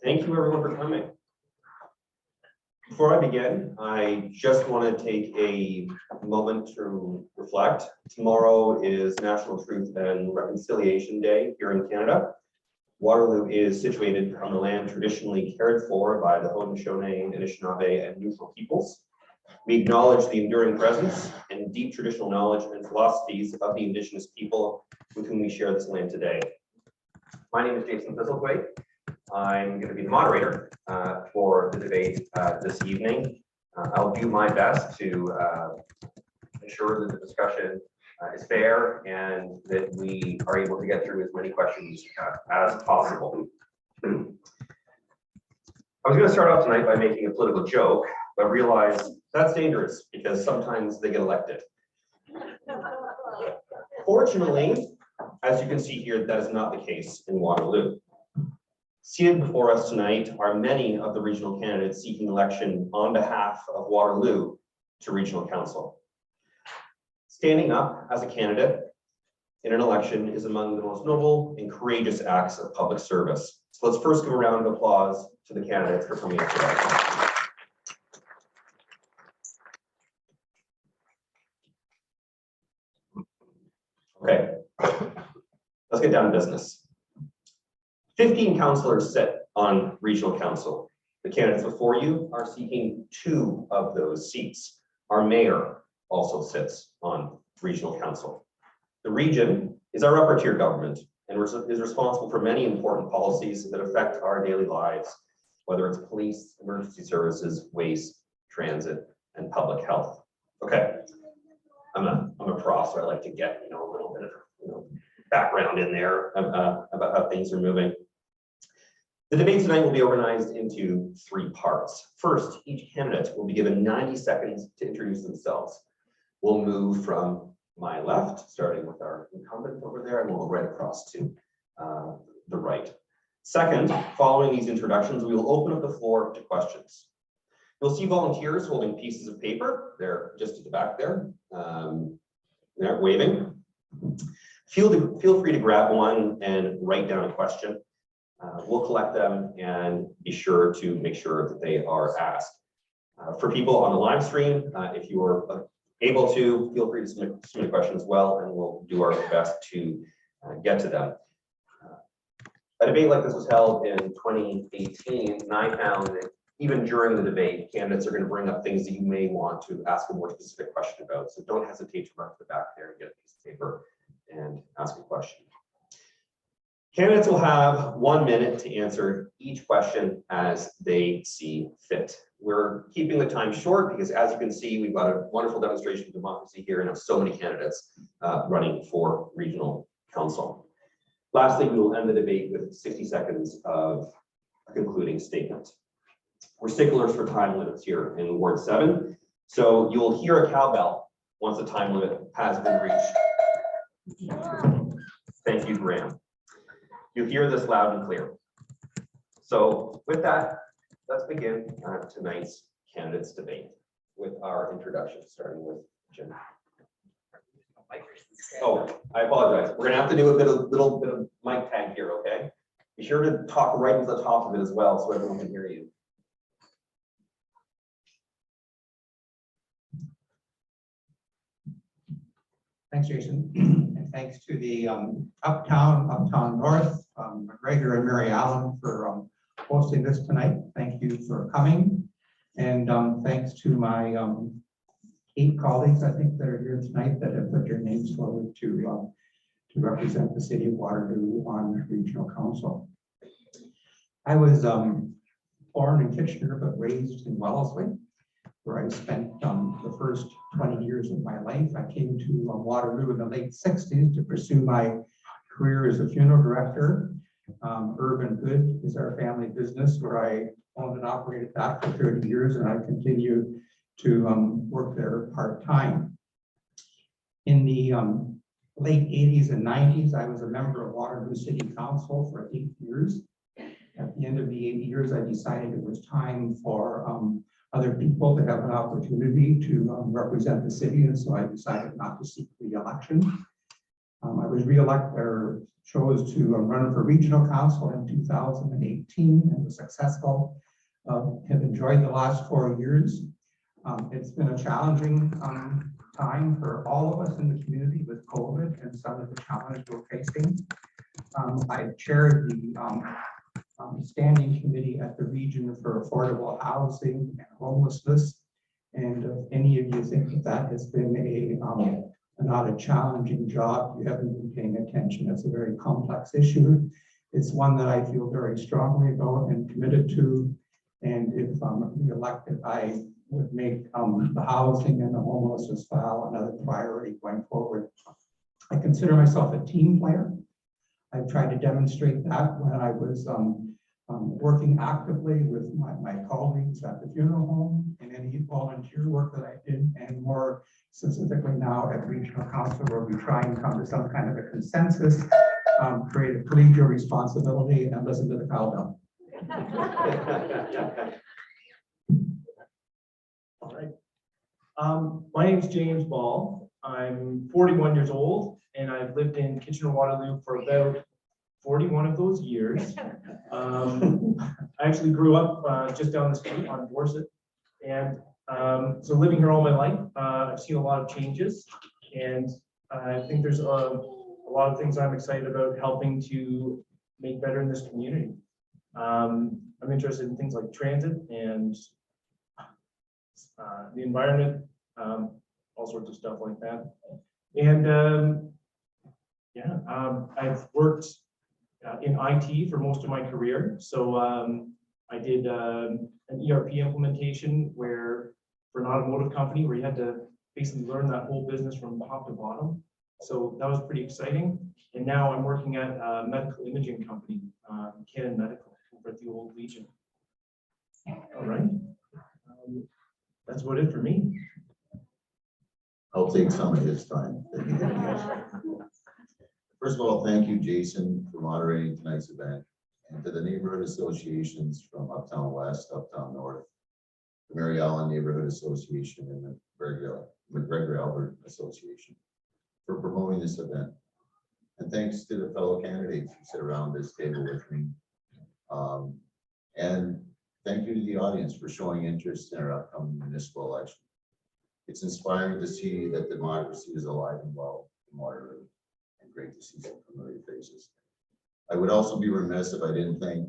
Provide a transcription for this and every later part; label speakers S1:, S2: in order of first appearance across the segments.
S1: Thank you everyone for coming. Before I begin, I just want to take a moment to reflect. Tomorrow is National Truth and Reconciliation Day here in Canada. Waterloo is situated on the land traditionally cared for by the Haudenosaunee, Anishinaabe, and Neutral peoples. We acknowledge the enduring presence and deep traditional knowledge and philosophies of the Indigenous people with whom we share this land today. My name is Jason Thistlewaite. I'm going to be the moderator for the debate this evening. I'll do my best to ensure that the discussion is fair and that we are able to get through as many questions as possible. I was going to start off tonight by making a political joke, but realized that's dangerous because sometimes they get elected. Fortunately, as you can see here, that is not the case in Waterloo. Seated before us tonight are many of the regional candidates seeking election on behalf of Waterloo to Regional Council. Standing up as a candidate in an election is among the most noble and courageous acts of public service. So let's first give a round of applause to the candidates for coming up today. Okay, let's get down to business. 15 councillors sit on Regional Council. The candidates before you are seeking 2 of those seats. Our mayor also sits on Regional Council. The region is our upper tier government and is responsible for many important policies that affect our daily lives, whether it's police, emergency services, waste, transit, and public health. Okay, I'm a prof, so I like to get a little bit of background in there about how things are moving. The debate tonight will be organized into 3 parts. First, each candidate will be given 90 seconds to introduce themselves. We'll move from my left, starting with our incumbent over there, and we'll go right across to the right. Second, following these introductions, we will open up the floor to questions. You'll see volunteers holding pieces of paper. They're just at the back there. They're waving. Feel free to grab one and write down a question. We'll collect them and be sure to make sure that they are asked. For people on the live stream, if you are able to, feel free to submit a question as well, and we'll do our best to get to them. A debate like this was held in 2018, and I found that even during the debate, candidates are going to bring up things that you may want to ask a more specific question about. So don't hesitate to run to the back there and get a piece of paper and ask a question. Candidates will have 1 minute to answer each question as they see fit. We're keeping the time short because, as you can see, we've got a wonderful demonstration of democracy here and have so many candidates running for Regional Council. Lastly, we will end the debate with 60 seconds of a concluding statement. We're sticklers for time limits here in Ward 7, so you will hear a cowbell once the time limit has been reached. Thank you, Graham. You hear this loud and clear. So with that, let's begin tonight's candidates debate with our introduction, starting with Jim. Oh, I apologize. We're gonna have to do a little bit of mic tag here, okay? Be sure to talk right to the top of it as well so everyone can hear you.
S2: Thanks, Jason, and thanks to the Uptown North, McGregor and Mary Allen for hosting this tonight. Thank you for coming, and thanks to my 8 colleagues, I think, that are here tonight that have put your names forward to represent the city of Waterloo on Regional Council. I was born in Kitchener but raised in Wellesley, where I spent the first 20 years of my life. I came to Waterloo in the late 60s to pursue my career as a funeral director. Urban Good is our family business, where I owned and operated that for 30 years, and I continue to work there part-time. In the late 80s and 90s, I was a member of Waterloo City Council for 8 years. At the end of the 8 years, I decided it was time for other people to have an opportunity to represent the city, and so I decided not to seek re-election. I was chose to run for regional council in 2018 and was successful. Have enjoyed the last 4 years. It's been a challenging time for all of us in the community with COVID and some of the challenges we're facing. I chaired the standing committee at the region for affordable housing and homelessness. And if any of you think that that has been not a challenging job, you haven't been paying attention. It's a very complex issue. It's one that I feel very strongly about and committed to. And if I'm reelected, I would make the housing and the homelessness file another priority going forward. I consider myself a team player. I've tried to demonstrate that when I was working actively with my colleagues at the funeral home and any volunteer work that I did, and more specifically now at Regional Council, where we try and come to some kind of a consensus, create a collegial responsibility, and listen to the cowbell.
S3: All right. My name is James Ball. I'm 41 years old, and I've lived in Kitchener-Waterloo for about 41 of those years. I actually grew up just down the street on Dorset, and so living here all my life, I've seen a lot of changes, and I think there's a lot of things I'm excited about helping to make better in this community. I'm interested in things like transit and the environment, all sorts of stuff like that. And yeah, I've worked in IT for most of my career. So I did an ERP implementation where for an automotive company where you had to basically learn that whole business from top to bottom. So that was pretty exciting. And now I'm working at a medical imaging company, Canon Medical, over at the old Legion. All right. That's about it for me.
S4: I'll take some of his time. First of all, thank you, Jason, for moderating tonight's event, and to the neighborhood associations from Uptown West, Uptown North, the Mary Allen Neighborhood Association, and the McGregor Albert Association for promoting this event. And thanks to the fellow candidates who sit around this table with me. And thank you to the audience for showing interest in our upcoming municipal election. It's inspiring to see that democracy is alive and well in Waterloo, and great to see some familiar faces. I would also be remiss if I didn't thank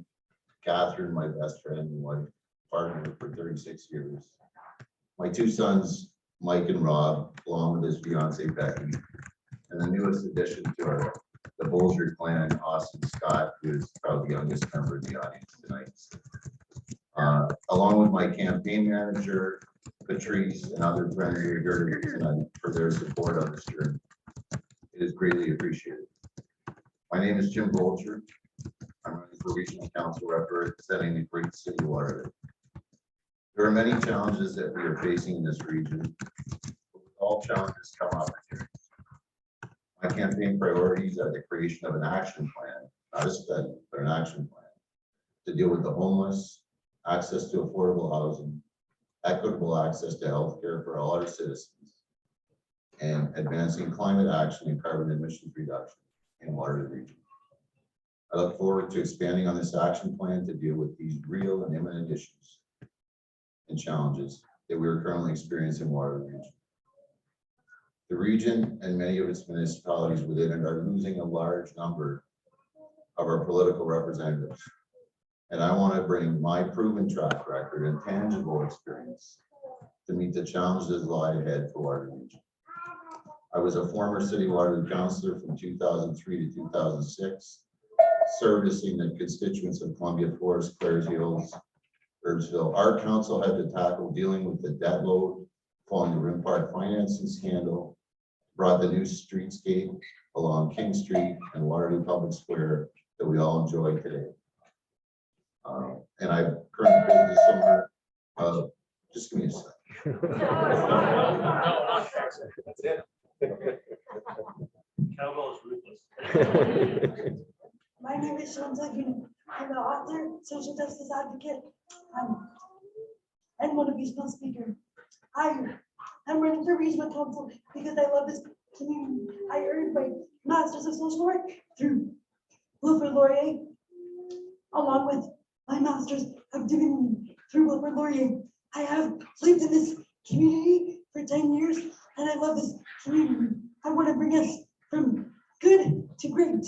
S4: Catherine, my best friend and wife, partner for 36 years. My two sons, Mike and Rob, along with his fiance Becky, and the newest addition to the Bolger clan, Austin Scott, who is probably the youngest member of the audience tonight. Along with my campaign manager, Patrice, and other friends who are here tonight for their support on this journey. It is greatly appreciated. My name is Jim Bolger. I'm running for Regional Council representing the great city of Waterloo. There are many challenges that we are facing in this region. But with all challenges come opportunities. My campaign priorities are the creation of an action plan, not a study, but an action plan to deal with the homeless, access to affordable housing, equitable access to health care for all our citizens, and advancing climate action and carbon emissions reduction in Waterloo region. I look forward to expanding on this action plan to deal with these real and imminent issues and challenges that we are currently experiencing in Waterloo region. The region and many of its municipalities within it are losing a large number of our political representatives. And I want to bring my proven track record and tangible experience to meet the challenges that lie ahead for Waterloo region. I was a former City Waterloo Councillor from 2003 to 2006, servicing the constituents of Columbia Forest, Clares Hills, Herbsville. Our council had to tackle dealing with the debt load following the Rim Park financing scandal, brought the new streetscape along King Street and Waterloo Public Square that we all enjoy today. And I currently built this summer. Just give me a second.
S3: That's it. Cowbell is ruthless.
S5: My name is Sean Zagin. I'm an author, social justice advocate, and motivational speaker. I'm running for regional council because I love this community. I earned my master's of social work through Wilfrid Laurier, along with my master's of divinity through Wilfrid Laurier. I have lived in this community for 10 years, and I love this community. I want to bring us from good to great.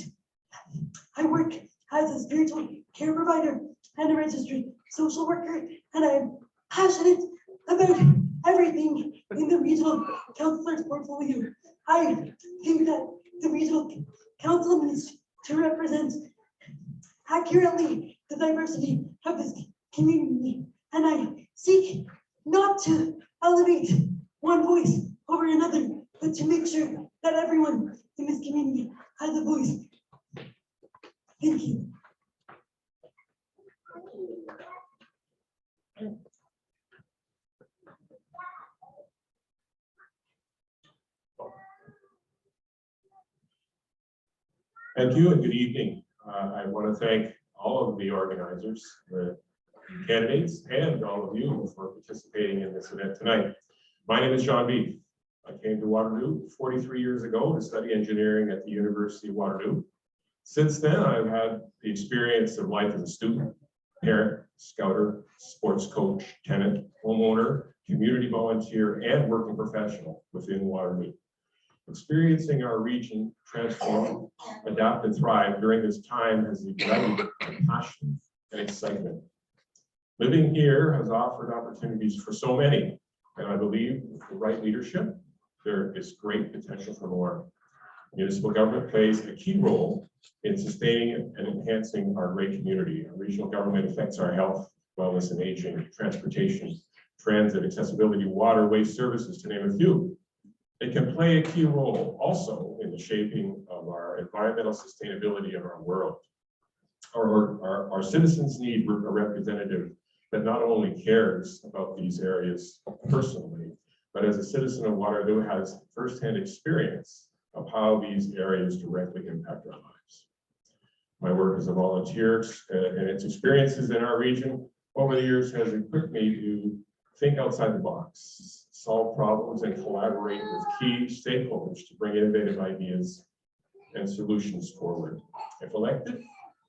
S5: I work as a spiritual care provider and a registered social worker, and I am passionate about everything in the regional councillor's portfolio. I think that the regional council needs to represent accurately the diversity of this community, and I seek not to elevate one voice over another, but to make sure that everyone in this community has a voice. Thank you.
S6: Thank you and good evening. I want to thank all of the organizers, the candidates, and all of you for participating in this event tonight. My name is John Beef. I came to Waterloo 43 years ago to study engineering at the University of Waterloo. Since then, I've had the experience of life as a student, parent, scouter, sports coach, tenant, homeowner, community volunteer, and working professional within Waterloo. Experiencing our region transform, adapt, and thrive during this time has ignited my passion and excitement. Living here has offered opportunities for so many, and I believe with the right leadership, there is great potential for more. Municipal government plays a key role in sustaining and enhancing our great community. Our regional government affects our health, wellness, and aging, transportation, transit, accessibility, water, waste services, to name a few. It can play a key role also in the shaping of our environmental sustainability of our world. Our citizens need a representative that not only cares about these areas personally, but as a citizen of Waterloo has firsthand experience of how these areas directly impact our lives. My work as a volunteer and its experiences in our region over the years has equipped me to think outside the box, solve problems, and collaborate with key stakeholders to bring innovative ideas and solutions forward. If elected,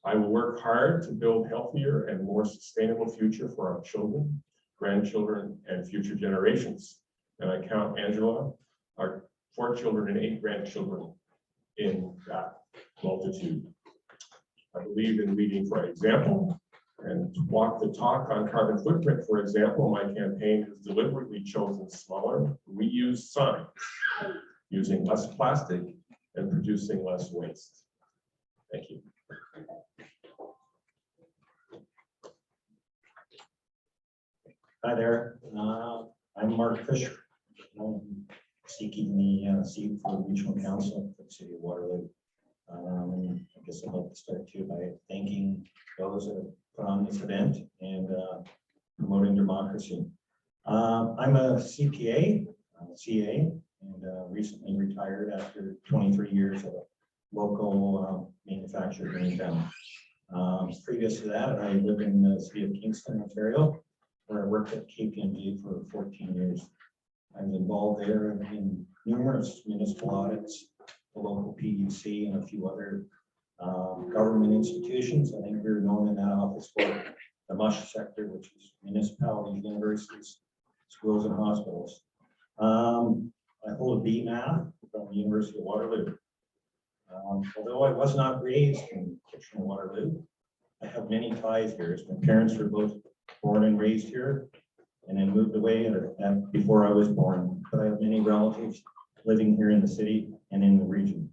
S6: I will work hard to build healthier and more sustainable future for our children, grandchildren, and future generations. And I count Angela, our 4 children and 8 grandchildren in that multitude. I believe in leading by example and walk the talk on carbon footprint. For example, my campaign has deliberately chosen smaller, reused signs, using less plastic and producing less waste. Thank you.
S7: Hi there, I'm Mark Fisher. I'm seeking the seat for Regional Council for the City of Waterloo. I guess I'd like to start too by thanking those that have put on this event and promoting democracy. I'm a CPA, CA, and recently retired after 23 years of a local manufacturer in town. Previous to that, I lived in the city of Kingston, Ontario, where I worked at KPMG for 14 years. I was involved there in numerous municipal audits, the local PUC, and a few other government institutions. I think we were known in that office for the MUSH sector, which is municipalities, universities, schools, and hospitals. I hold a BMath from the University of Waterloo. Although I was not raised in Kitchener-Waterloo, I have many ties here, as my parents were both born and raised here, and then moved away before I was born. But I have many relatives living here in the city and in the region.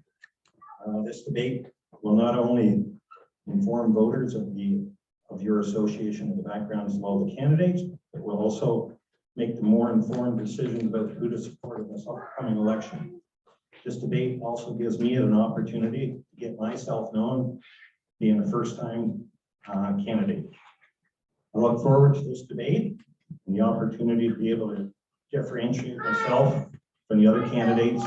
S7: This debate will not only inform voters of your association of the backgrounds of all the candidates, but will also make the more informed decisions about who to support in this upcoming election. This debate also gives me an opportunity to get myself known, being a first-time candidate. I look forward to this debate and the opportunity to be able to differentiate myself from the other candidates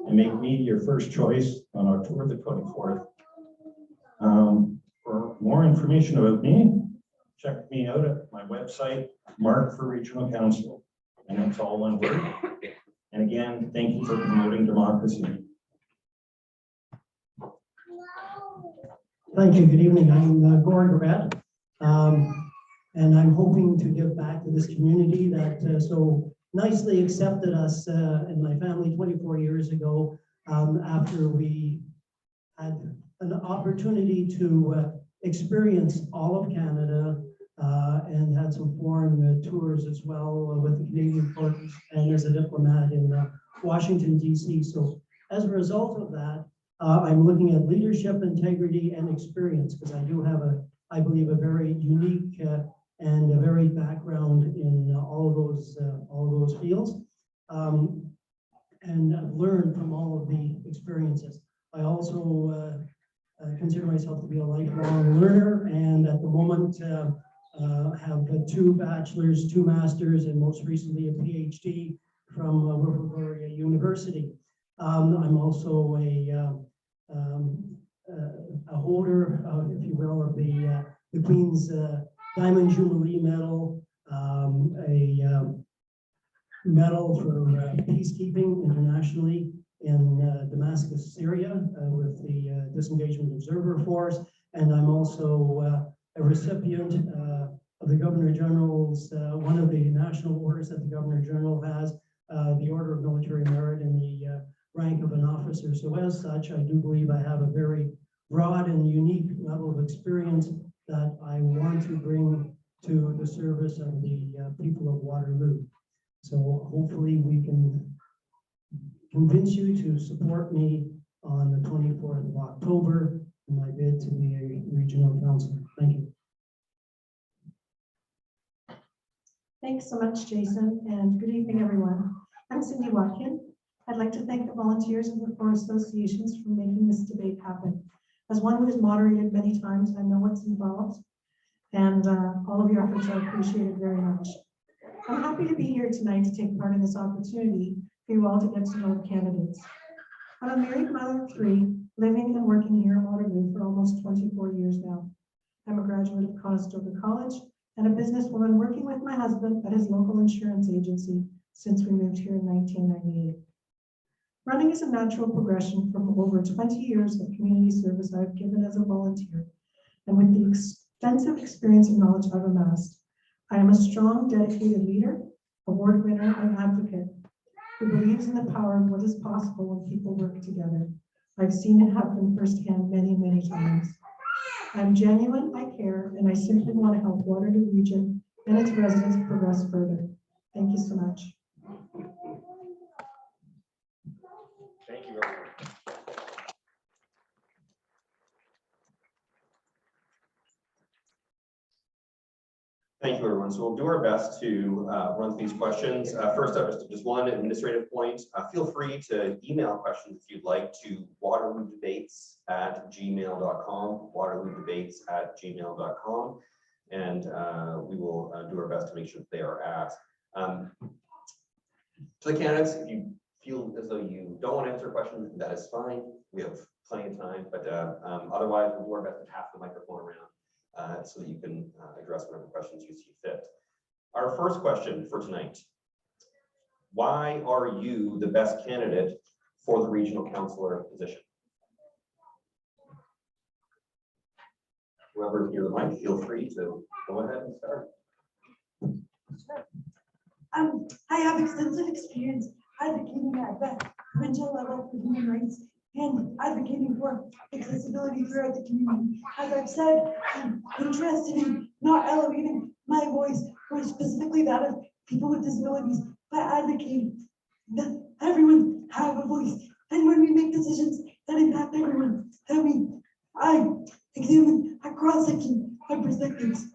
S7: and make me your first choice on October the 24th. For more information about me, check me out at my website, Mark for Regional Council, and that's all one word. And again, thank you for promoting democracy.
S8: Thank you. Good evening. I'm Gordon Garrett. And I'm hoping to give back to this community that so nicely accepted us and my family 24 years ago after we had an opportunity to experience all of Canada and had some foreign tours as well with the Canadian court and as a diplomat in Washington, D.C. So as a result of that, I'm looking at leadership, integrity, and experience because I do have I believe, a very unique and a varied background in all of those fields. And I've learned from all of the experiences. I also consider myself to be a lifelong learner, and at the moment have 2 bachelors, 2 masters, and most recently a PhD from Waterloo University. I'm also a holder, if you will, of the Queen's Diamond Jubilee Medal, a medal for peacekeeping internationally in Damascus, Syria, with the Disengagement Observer Force, and I'm also a recipient of the Governor General's, one of the national orders that the Governor General has, the Order of Military Merit in the rank of an officer. So as such, I do believe I have a very broad and unique level of experience that I want to bring to the service of the people of Waterloo. So hopefully we can convince you to support me on the 24th of October in my bid to be a regional councillor. Thank you.
S9: Thanks so much, Jason, and good evening, everyone. I'm Cindy Watkin. I'd like to thank the volunteers of the 4 associations for making this debate happen. As one who has moderated many times, I know what's involved, and all of your efforts are appreciated very much. I'm happy to be here tonight to take part in this opportunity for you all to get to know the candidates. I'm a married mother of 3, living and working here in Waterloo for almost 24 years now. I'm a graduate of Conestoga College and a businesswoman working with my husband at his local insurance agency since we moved here in 1998. Running is a natural progression from over 20 years of community service I've given as a volunteer, and with the extensive experience and knowledge I've amassed, I am a strong, dedicated leader, award winner, and advocate who believes in the power of what is possible when people work together. I've seen it happen firsthand many, many times. I'm genuine, I care, and I simply want to help Waterloo Region and its residents progress further. Thank you so much.
S6: Thank you, everyone.
S1: Thank you, everyone. So we'll do our best to run through these questions. First up, just one administrative point. Feel free to email questions if you'd like to waterloodebates@gmail.com, waterloodebates@gmail.com, and we will do our best to make sure that they are asked. To the candidates, if you feel as though you don't want to answer a question, that is fine. We have plenty of time, but otherwise we'll do our best to pass the microphone around so that you can address whatever questions you see fit. Our first question for tonight: why are you the best candidate for the regional councillor position? Whoever's near the mic, feel free to go ahead and start.
S5: I have extensive experience advocating at the provincial level for human rights and advocating for accessibility throughout the community. As I've said, I'm interested in not elevating my voice, or specifically that of people with disabilities, but advocating that everyone have a voice. And when we make decisions that impact everyone, I examine a cross-section of perspectives.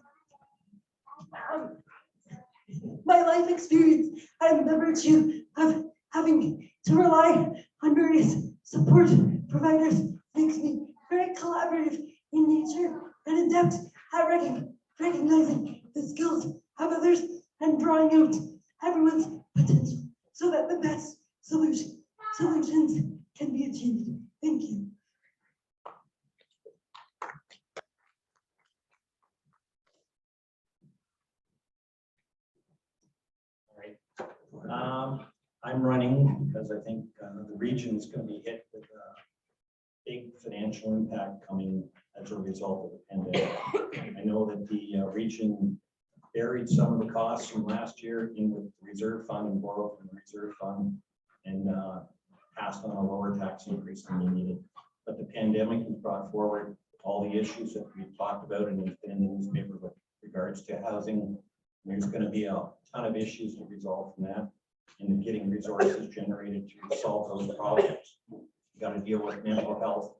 S5: My life experience and the virtue of having to rely on various support providers makes me very collaborative in nature and adept at recognizing the skills of others and drawing out everyone's potential so that the best solutions can be achieved. Thank you.
S7: I'm running because I think the region is going to be hit with a big financial impact coming as as a result of the pandemic. I know that the region buried some of the costs from last year in the reserve fund and borrowed from the reserve fund and passed on a lower tax increase than they needed. But the pandemic has brought forward all the issues that we've talked about and it's been in the newspaper with regards to housing. There's going to be a ton of issues to resolve from that and getting resources generated to solve those problems. You got to deal with mental health,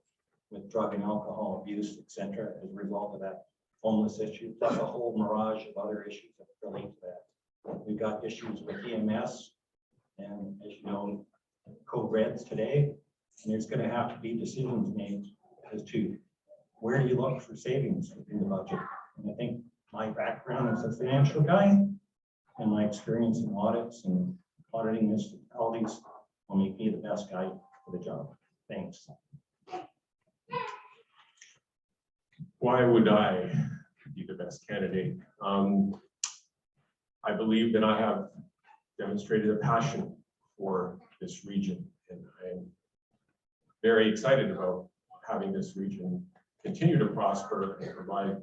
S7: with drug and alcohol abuse, etc. as a result of that homeless issue, plus a whole mirage of other issues that relate to that. We've got issues with EMS, and as you know, code reds today, and there's going to have to be decisions made as to where you look for savings within the budget. And I think my background as a financial guy and my experience in audits and auditing municipalities will make me the best guy for the job. Thanks.
S6: Why would I be the best candidate? I believe that I have demonstrated a passion for this region, and I'm very excited about having this region continue to prosper and provide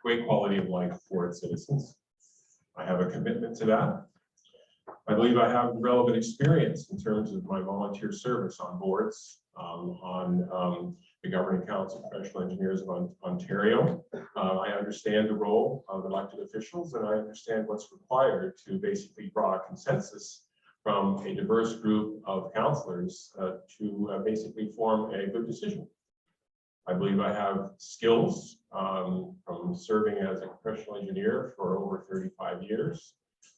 S6: great quality of life for its citizens. I have a commitment to that. I believe I have relevant experience in terms of my volunteer service on boards, on the Governing Council of Professional Engineers of Ontario. I understand the role of elected officials, and I understand what's required to basically draw a consensus from a diverse group of councillors to basically form a good decision. I believe I have skills from serving as a professional engineer for over 35 years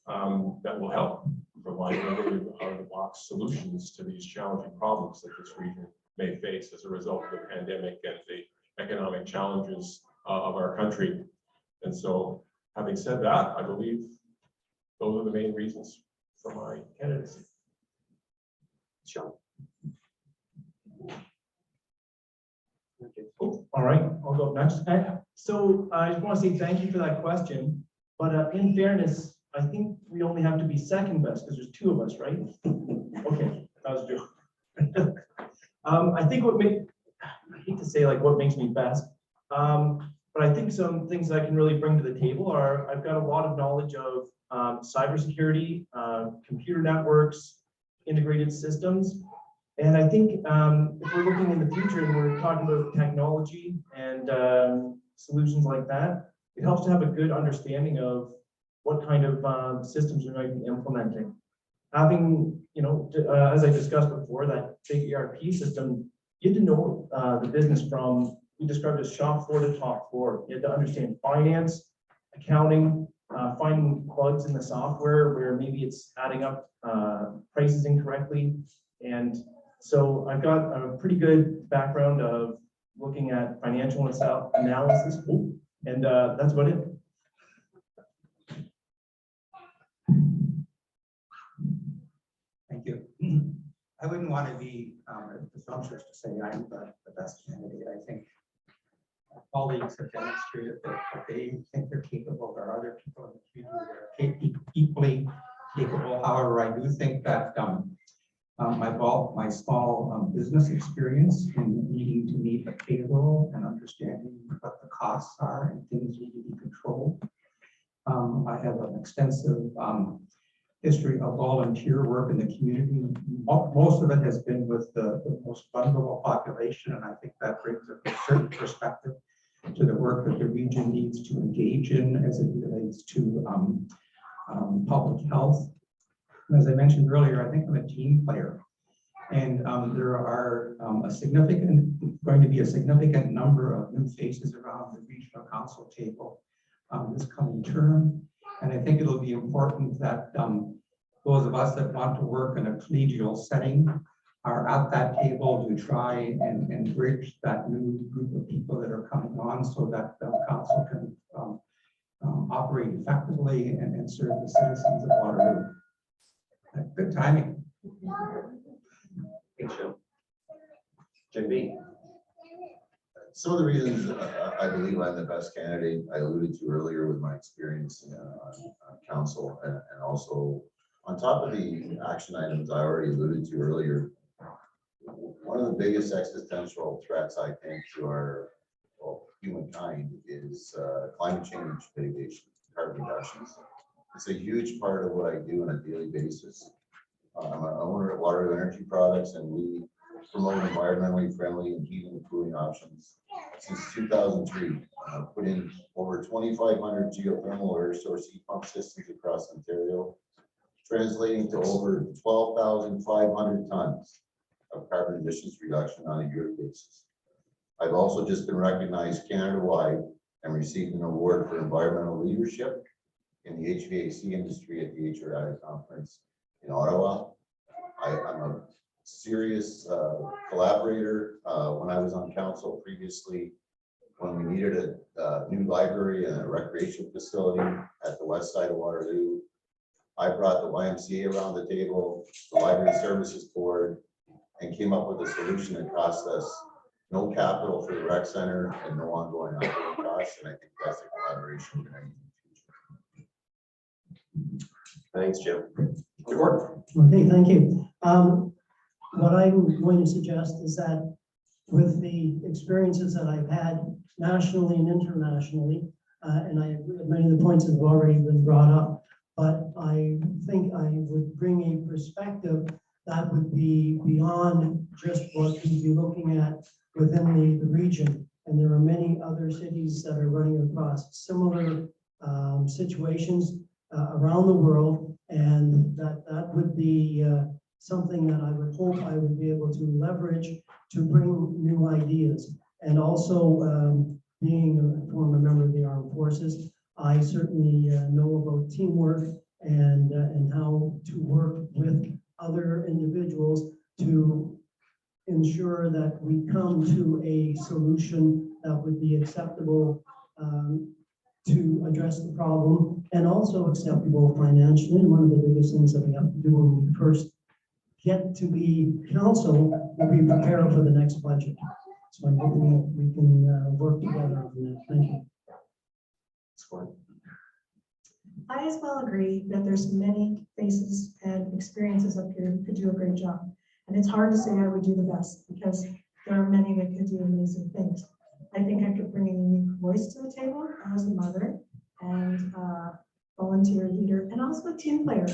S6: that will help provide out-of-the-box solutions to these challenging problems that this region may face as a result of the pandemic and the economic challenges of our country. And so, having said that, I believe those are the main reasons for my candidacy.
S1: Sean.
S3: All right, I'll go up next. So I just want to say thank you for that question. But in fairness, I think we only have to be second best because there's two of us, right? Okay, that was a joke. I think I hate to say like what makes me best, but I think some things I can really bring to the table are I've got a lot of knowledge of cybersecurity, computer networks, integrated systems. And I think if we're looking in the future and we're talking about technology and solutions like that, it helps to have a good understanding of what kind of systems we might be implementing. Having, as I discussed before, that big ERP system, you had to know the business from, we described as shop floor to top floor. You had to understand finance, accounting, finding bugs in the software where maybe it's adding up prices incorrectly. And so I've got a pretty good background of looking at financial analysis, and that's about it.
S2: Thank you. I wouldn't want to be presumptuous to say I'm the best candidate. I think colleagues have demonstrated that they think they're capable. There are other people in the community that are equally capable. However, I do think that my small business experience in needing to meet a payroll and understanding what the costs are and things need to be controlled. I have an extensive history of volunteer work in the community. Most of it has been with the most vulnerable population, and I think that brings a certain perspective to the work that the region needs to engage in as it relates to public health. As I mentioned earlier, I think I'm a team player, and there are going to be a significant number of new faces around the regional council table this coming term. And I think it'll be important that those of us that want to work in a collegial setting are at that table to try and bridge that new group of people that are coming on so that the council can operate effectively and serve the citizens of Waterloo. Good timing.
S1: Thanks, Sean. JB.
S4: Some of the reasons I believe I'm the best candidate, I alluded to earlier with my experience on council, and also on top of the action items I already alluded to earlier. One of the biggest existential threats, I think, to our in kind is climate change mitigation, carbon reductions. It's a huge part of what I do on a daily basis. I'm an owner of Waterloo Energy Products, and we promote environmentally friendly and heating and cooling options. Since 2003, put in over 2,500 geothermal air source heat pump systems across Ontario, translating to over 12,500 tons of carbon emissions reduction on a yearly basis. I've also just been recognized Canada-wide and received an award for environmental leadership in the HVAC industry at the HRI conference in Ottawa. I'm a serious collaborator. When I was on council previously, when we needed a new library and a recreation facility at the west side of Waterloo, I brought the YMCA around the table, the Library Services Board, and came up with a solution that cost us no capital for the rec center and no ongoing operating costs. And I think that's a collaboration we're going to use in the future.
S1: Thanks, Jim. Gordon?
S8: Okay, thank you. What I'm going to suggest is that with the experiences that I've had nationally and internationally, and many of the points have already been brought up, but I think I would bring a perspective that would be beyond just what we'd be looking at within the region. And there are many other cities that are running across similar situations around the world, and that would be something that I would hope I would be able to leverage to bring new ideas. And also, being a former member of the armed forces, I certainly know about teamwork and how to work with other individuals to ensure that we come to a solution that would be acceptable to address the problem, and also acceptable financially. And one of the biggest things that we have to do when we first get to be council will be prepare for the next budget. So I'm hoping that we can work together on that. Thank you.
S9: I as well agree that there's many faces and experiences up here who could do a great job. And it's hard to say I would do the best because there are many that could do amazing things. I think I could bring a unique voice to the table as a mother and volunteer leader and also a team player.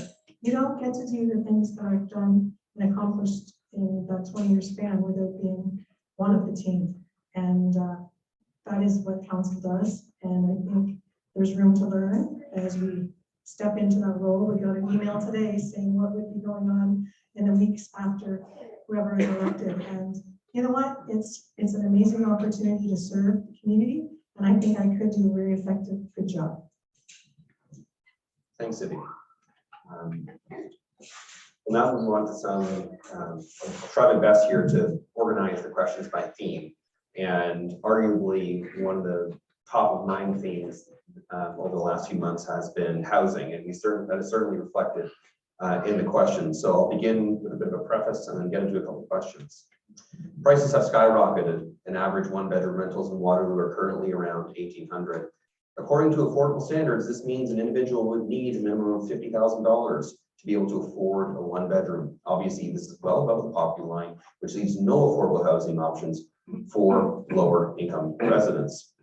S9: You don't get to do the things that I've done and accomplished in that 20-year span without being one of the team. And that is what council does. And I think there's room to learn as we step into that role. We got an email today saying what would be going on in the weeks after whoever is elected. And you know what? It's an amazing opportunity to serve the community. And I think I could do a very effective, good job.
S1: Thanks, Cindy. Well, now we move on to some, I'll try my best here to organize the questions by theme. And arguably one of the top of mind themes over the last few months has been housing, and that is certainly reflected in the questions. So I'll begin with a bit of a preface and then get into a couple of questions. Prices have skyrocketed, and average one-bedroom rentals in Waterloo are currently around $1,800. According to affordable standards, this means an individual would need a minimum of $50,000 to be able to afford a one-bedroom. Obviously, this is well above the poverty line, which leaves no affordable housing options for lower income residents.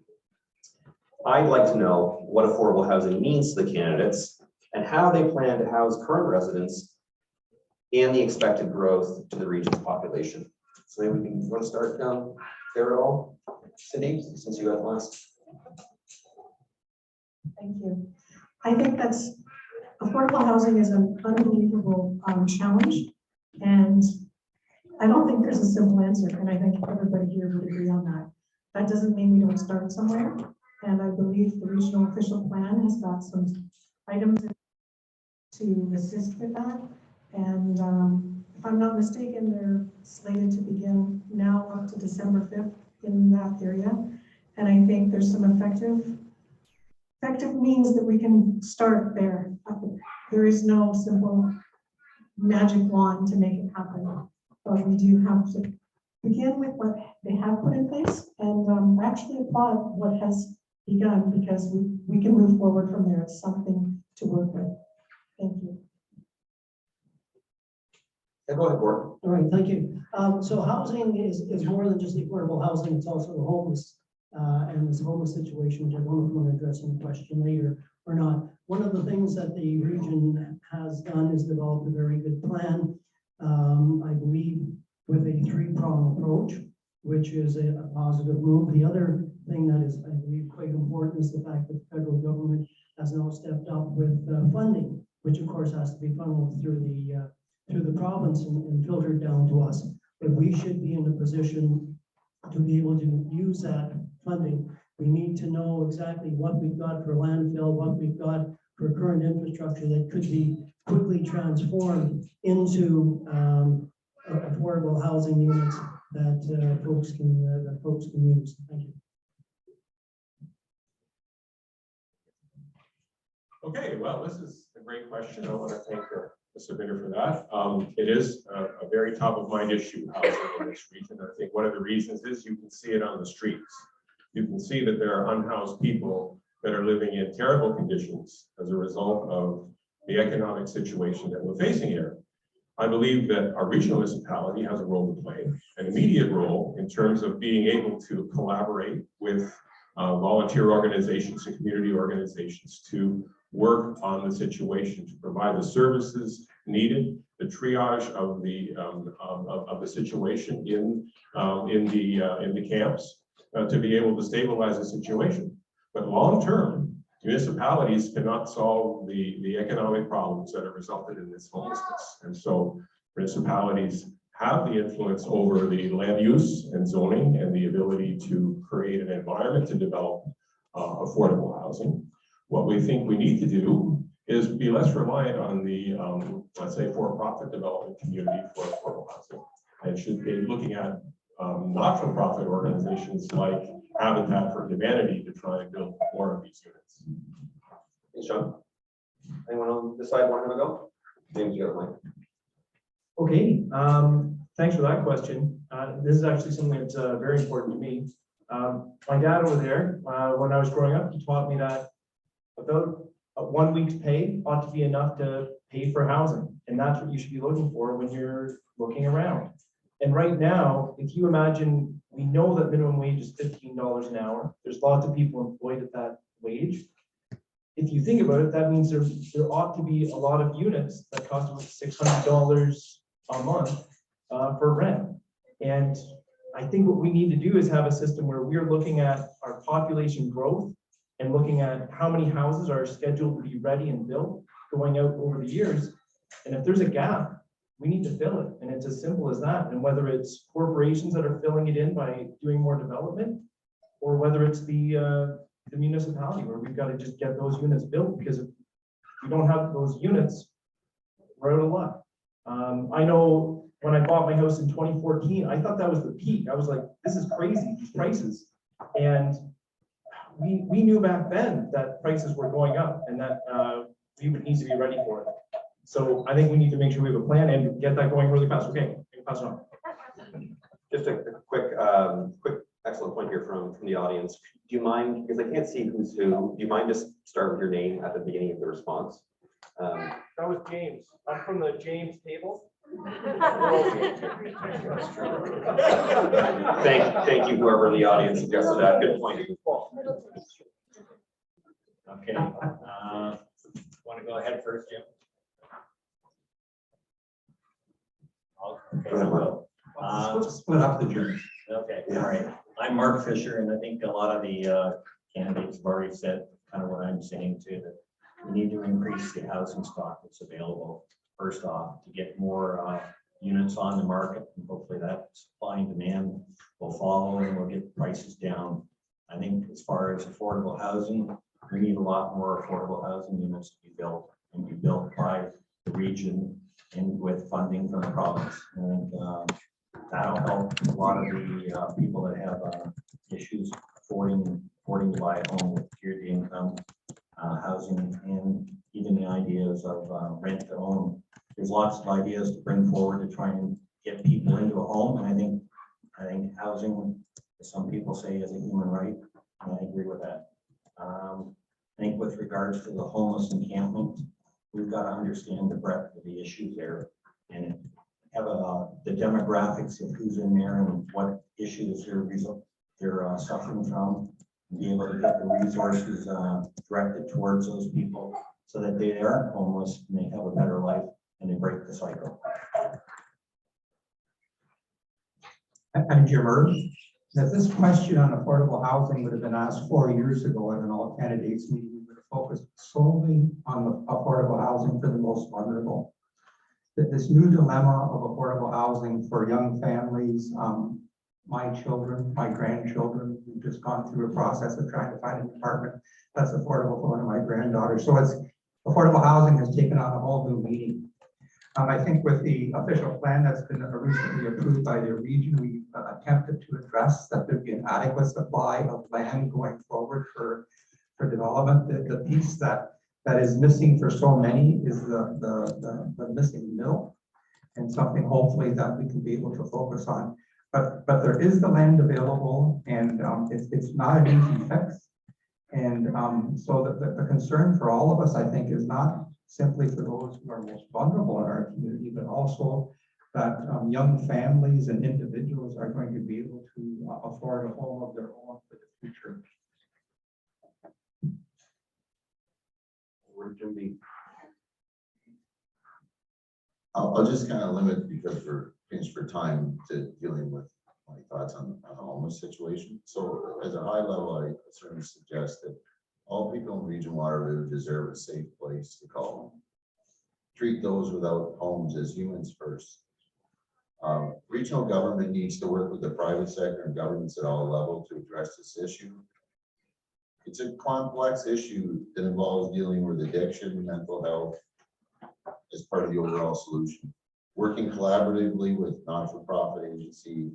S1: I'd like to know what affordable housing means to the candidates and how they plan to house current residents and the expected growth to the region's population. So maybe we can want to start down there at all. Cindy, since you got last.
S9: Thank you. I think that's affordable housing is an unbelievable challenge. And I don't think there's a simple answer. And I think everybody here would agree on that. That doesn't mean we don't start somewhere. And I believe the regional official plan has got some items to assist with that. And if I'm not mistaken, they're slated to begin now up to December 5th in that area. And I think there's some effective means that we can start there. There is no simple magic wand to make it happen. But we do have to begin with what they have put in place and actually applaud what has begun, because we can move forward from there. It's something to work with. Thank you.
S1: Yeah, go ahead, Gordon.
S8: All right, thank you. So housing is more than just the affordable housing, it's also the homeless and this homeless situation, which I don't know if you want to address in the question later or not. One of the things that the region has done is develop a very good plan, I believe, with a three-pronged approach, which is a positive move. The other thing that is, I believe, quite important is the fact that the federal government has now stepped up with funding, which of course has to be funneled through the province and filtered down to us. But we should be in a position to be able to use that funding. We need to know exactly what we've got for landfill, what we've got for current infrastructure that could be quickly transformed into affordable housing units that folks can use. Thank you.
S6: Okay, well, this is a great question. I want to thank the submitter for that. It is a very top of mind issue, housing in this region. I think one of the reasons is you can see it on the streets. You can see that there are unhoused people that are living in terrible conditions as a result of the economic situation that we're facing here. I believe that our regional municipality has a role to play, an immediate role in terms of being able to collaborate with volunteer organizations and community organizations to work on the situation, to provide the services needed, the triage of the situation in the camps to be able to stabilize the situation. But long term, municipalities cannot solve the economic problems that have resulted in this homelessness. And so municipalities have the influence over the land use and zoning and the ability to create an environment to develop affordable housing. What we think we need to do is be less reliant on the, let's say, for-profit development community for affordable housing. And should be looking at not-for-profit organizations like Habitat for Humanity to try and build more of these units.
S1: Hey, Sean, anyone on this side want to go? James, you got a mic.
S3: Okay, thanks for that question. This is actually something that's very important to me. My dad over there, when I was growing up, he taught me that about 1 week's pay ought to be enough to pay for housing. And that's what you should be looking for when you're looking around. And right now, if you imagine, we know that minimum wage is $15 an hour. There's lots of people employed at that wage. If you think about it, that means there ought to be a lot of units that cost about $600 a month for rent. And I think what we need to do is have a system where we're looking at our population growth and looking at how many houses are scheduled to be ready and built going out over the years. And if there's a gap, we need to fill it. And it's as simple as that. And whether it's corporations that are filling it in by doing more development, or whether it's the municipality where we've got to just get those units built, because if we don't have those units, we're out of luck. I know when I bought my house in 2014, I thought that was the peak. I was like, this is crazy, these prices. And we knew back then that prices were going up and that we would need to be ready for it. So I think we need to make sure we have a plan and get that going really fast. Okay, pass it on.
S1: Just a quick, excellent point here from the audience. Do you mind, because I can't see who's who, do you mind just start with your name at the beginning of the response?
S3: That was James. I'm from the James table.
S1: Thank you, whoever in the audience suggested that. Good point.
S7: Okay, want to go ahead first, Jim? Okay,
S1: Go ahead, Mark.
S2: Let's split up the journey.
S7: okay, all right. I'm Mark Fisher, and I think a lot of the candidates have already said kind of what I'm saying too, that we need to increase the housing stock that's available. First off, to get more units on the market, and hopefully that supply and demand will follow and we'll get prices down. I think as far as affordable housing, we need a lot more affordable housing units to be built and be built by the region and with funding from the province. And that'll help a lot of the people that have issues affording to buy a home with tiered income housing, and even the ideas of rent to own. There's lots of ideas to bring forward to try and get people into a home, and I think housing, as some people say, is a human right, and I agree with that. I think with regards to the homeless encampment, we've got to understand the breadth of the issues there and have the demographics of who's in there and what issues they're suffering from. be able to get the resources directed towards those people so that they aren't homeless and they have a better life and they break the cycle.
S2: And Jim Irvin, that this question on affordable housing would have been asked 4 years ago at an all candidates meeting, we would have focused solely on the affordable housing for the most vulnerable. That this new dilemma of affordable housing for young families, my children, my grandchildren, we've just gone through a process of trying to find an apartment that's affordable for one of my granddaughters. So it's affordable housing has taken on a whole new meaning. I think with the official plan that's been recently approved by the region, we attempted to address that there be an adequate supply of land going forward for development. The piece that is missing for so many is the missing middle, and something hopefully that we can be able to focus on. But there is the land available, and it's not an easy fix. And so the concern for all of us, I think, is not simply for those who are most vulnerable in our community, but also that young families and individuals are going to be able to afford a home of their own for the future.
S4: I'll just kind of limit, because we're pinched for time, to dealing with my thoughts on the homeless situation. So as a high level, I certainly suggest that all people in Region Waterloo deserve a safe place to call home. Treat those without homes as humans first. Regional government needs to work with the private sector and governments at all levels to address this issue. It's a complex issue that involves dealing with addiction, mental health, as part of the overall solution. Working collaboratively with non-for-profit agencies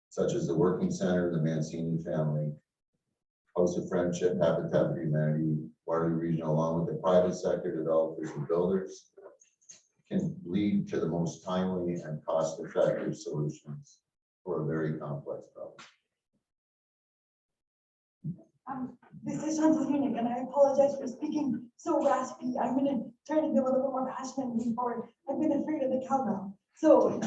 S4: such as the Working Center, the Mancini Family, House of Friendship, Habitat for Humanity, Waterloo Regional, along with the private sector developers and builders, can lead to the most timely and cost-effective solutions for a very complex problem.
S5: This is Chantalina, and I apologize for speaking so raspy. I'm going to try to be a little bit more passionate moving forward. I've been afraid of the cowbell. So,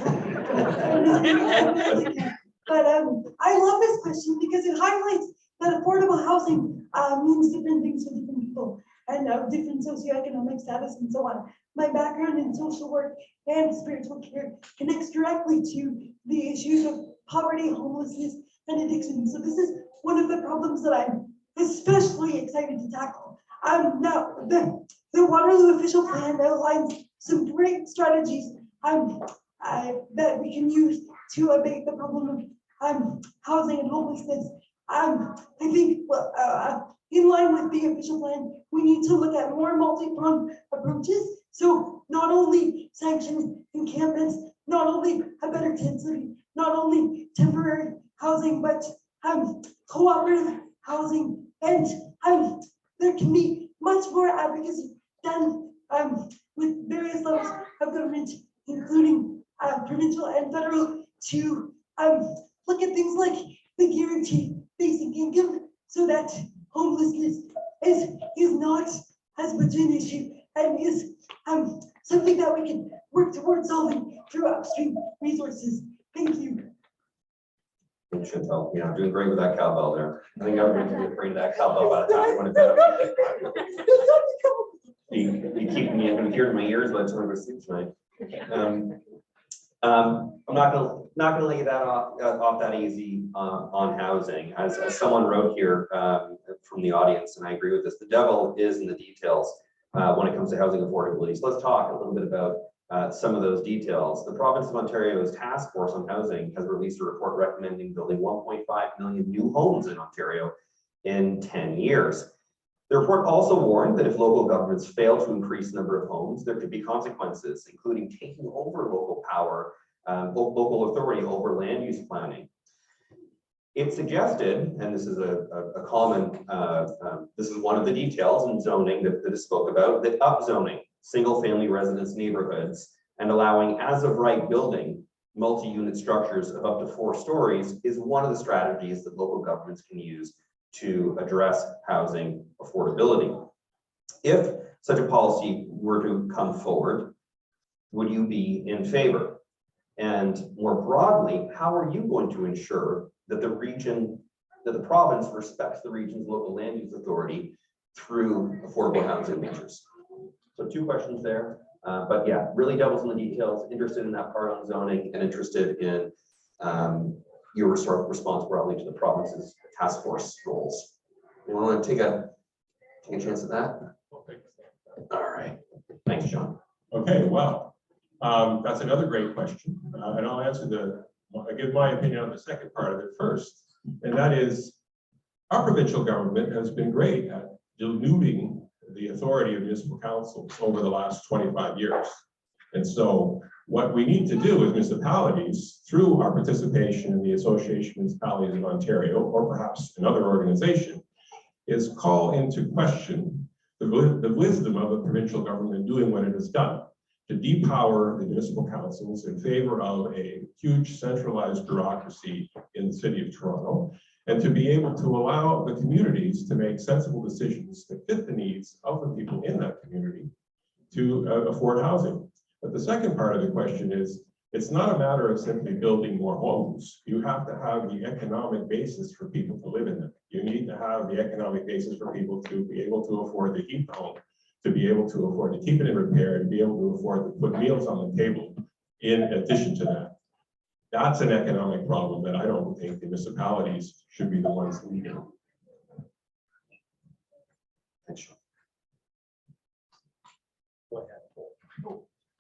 S5: but I love this question because it highlights that affordable housing means different things for different people and different socioeconomic status and so on. My background in social work and spiritual care connects directly to the issues of poverty, homelessness, and addiction. So this is one of the problems that I'm especially excited to tackle. Now, the Waterloo official plan outlines some great strategies that we can use to abate the problem of housing and homelessness. I think in line with the official plan, we need to look at more multi-pronged approaches. So not only sanctions encampments, not only a better density, not only temporary housing, but cooperative housing, and there can be much more advocacy done with various levels of government, including provincial and federal, to look at things like the guaranteed basic income, so that homelessness is not as much an issue and is something that we can work towards solving through upstream resources. Thank you.
S1: Chantal, yeah, doing great with that cowbell there. I think everybody's gonna be afraid of that cowbell by the time we want to go. You keep me, I'm gonna hear it in my ears by the time I go to sleep tonight. I'm not gonna lay that off that easy on housing. As someone wrote here from the audience, and I agree with this, the devil is in the details when it comes to housing affordability. So let's talk a little bit about some of those details. The province of Ontario's task force on housing has released a report recommending building 1.5 million new homes in Ontario in 10 years. The report also warned that if local governments fail to increase the number of homes, there could be consequences, including taking over local power, local authority over land use planning. It suggested, and this is a common, this is one of the details in zoning that is spoke about, that upzoning single-family residence neighborhoods and allowing as-of-right building multi-unit structures of up to 4 stories is one of the strategies that local governments can use to address housing affordability. If such a policy were to come forward, would you be in favor? And more broadly, how are you going to ensure that the region that the province respects the region's local land use authority through affordable housing measures. So 2 questions there, but yeah, really devils in the details, interested in that part on zoning and interested in your sort of response broadly to the province's task force goals. You want to take a chance at that? All right, thanks, John.
S6: Okay, well, that's another great question. And I'll answer I'll give my opinion on the second part of it first. And that is, our provincial government has been great at diluting the authority of municipal councils over the last 25 years. And so what we need to do as municipalities, through our participation in the Association of Municipalities of Ontario, or perhaps another organization, is call into question the wisdom of the provincial government doing what it has done to depower the municipal councils in favor of a huge centralized bureaucracy in the city of Toronto, and to be able to allow the communities to make sensible decisions that fit the needs of the people in that community to afford housing. But the second part of the question is, it's not a matter of simply building more homes. You have to have the economic basis for people to live in them. You need to have the economic basis for people to be able to afford to heat the home, to be able to afford to keep it in repair, to be able to afford to put meals on the table in addition to that. That's an economic problem that I don't think the municipalities should be the ones leading.